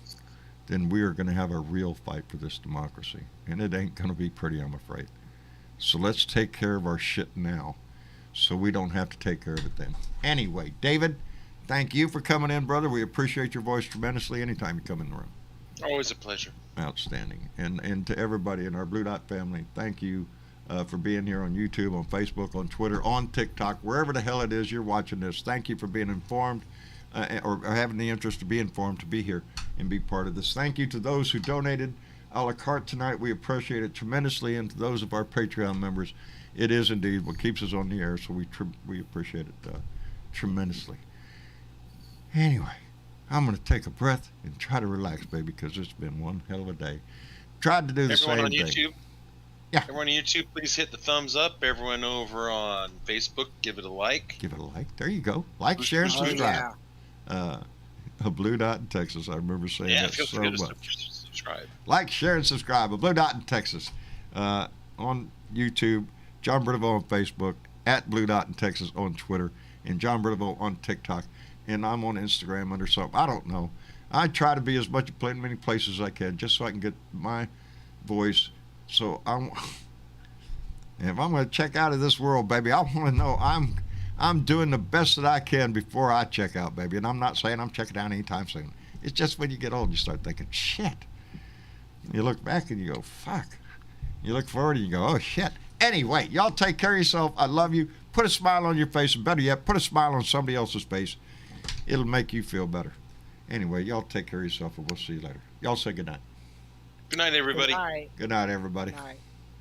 then we are going to have a real fight for this democracy. And it ain't going to be pretty, I'm afraid. So let's take care of our shit now so we don't have to take care of it then. Anyway, David, thank you for coming in, brother. We appreciate your voice tremendously anytime you come in the room. Always a pleasure. Outstanding. And to everybody in our Blue Dot family, thank you for being here on YouTube, on Facebook, on Twitter, on TikTok, wherever the hell it is you're watching this. Thank you for being informed or having the interest to be informed, to be here and be part of this. Thank you to those who donated a la carte tonight. We appreciate it tremendously. And to those of our Patreon members, it is indeed what keeps us on the air, so we appreciate it tremendously. Anyway, I'm going to take a breath and try to relax, baby, because it's been one hell of a day. Tried to do the Everyone same on thing. YouTube, Yeah. Everyone on YouTube, please hit the thumbs up. Everyone over on Facebook, give it a like. Give it a like. There you go. Like, share, and Oh, subscribe. yeah. A Blue Dot in Texas. I remember saying Yeah, that feel so free to much. subscribe. Like, share, and subscribe. A Blue Dot in Texas. On YouTube, John Briteville on Facebook, at Blue Dot in Texas on Twitter, and John Briteville on TikTok. And I'm on Instagram under something. I don't know. I try to be as many places as I can, just so I can get my voice. So if I'm going to check out of this world, baby, I want to know I'm doing the best that I can before I check out, baby. And I'm not saying I'm checking out anytime soon. It's just when you get old, you start thinking, shit. You look back and you go, fuck. You look forward and you go, oh, shit. Anyway, y'all take care of yourself. I love you. Put a smile on your face, and better yet, put a smile on somebody else's face. It'll make you feel better. Anyway, y'all take care of yourself, and we'll see you later. Y'all say good night. Good night, everybody. Good night. Good night, everybody. Good night.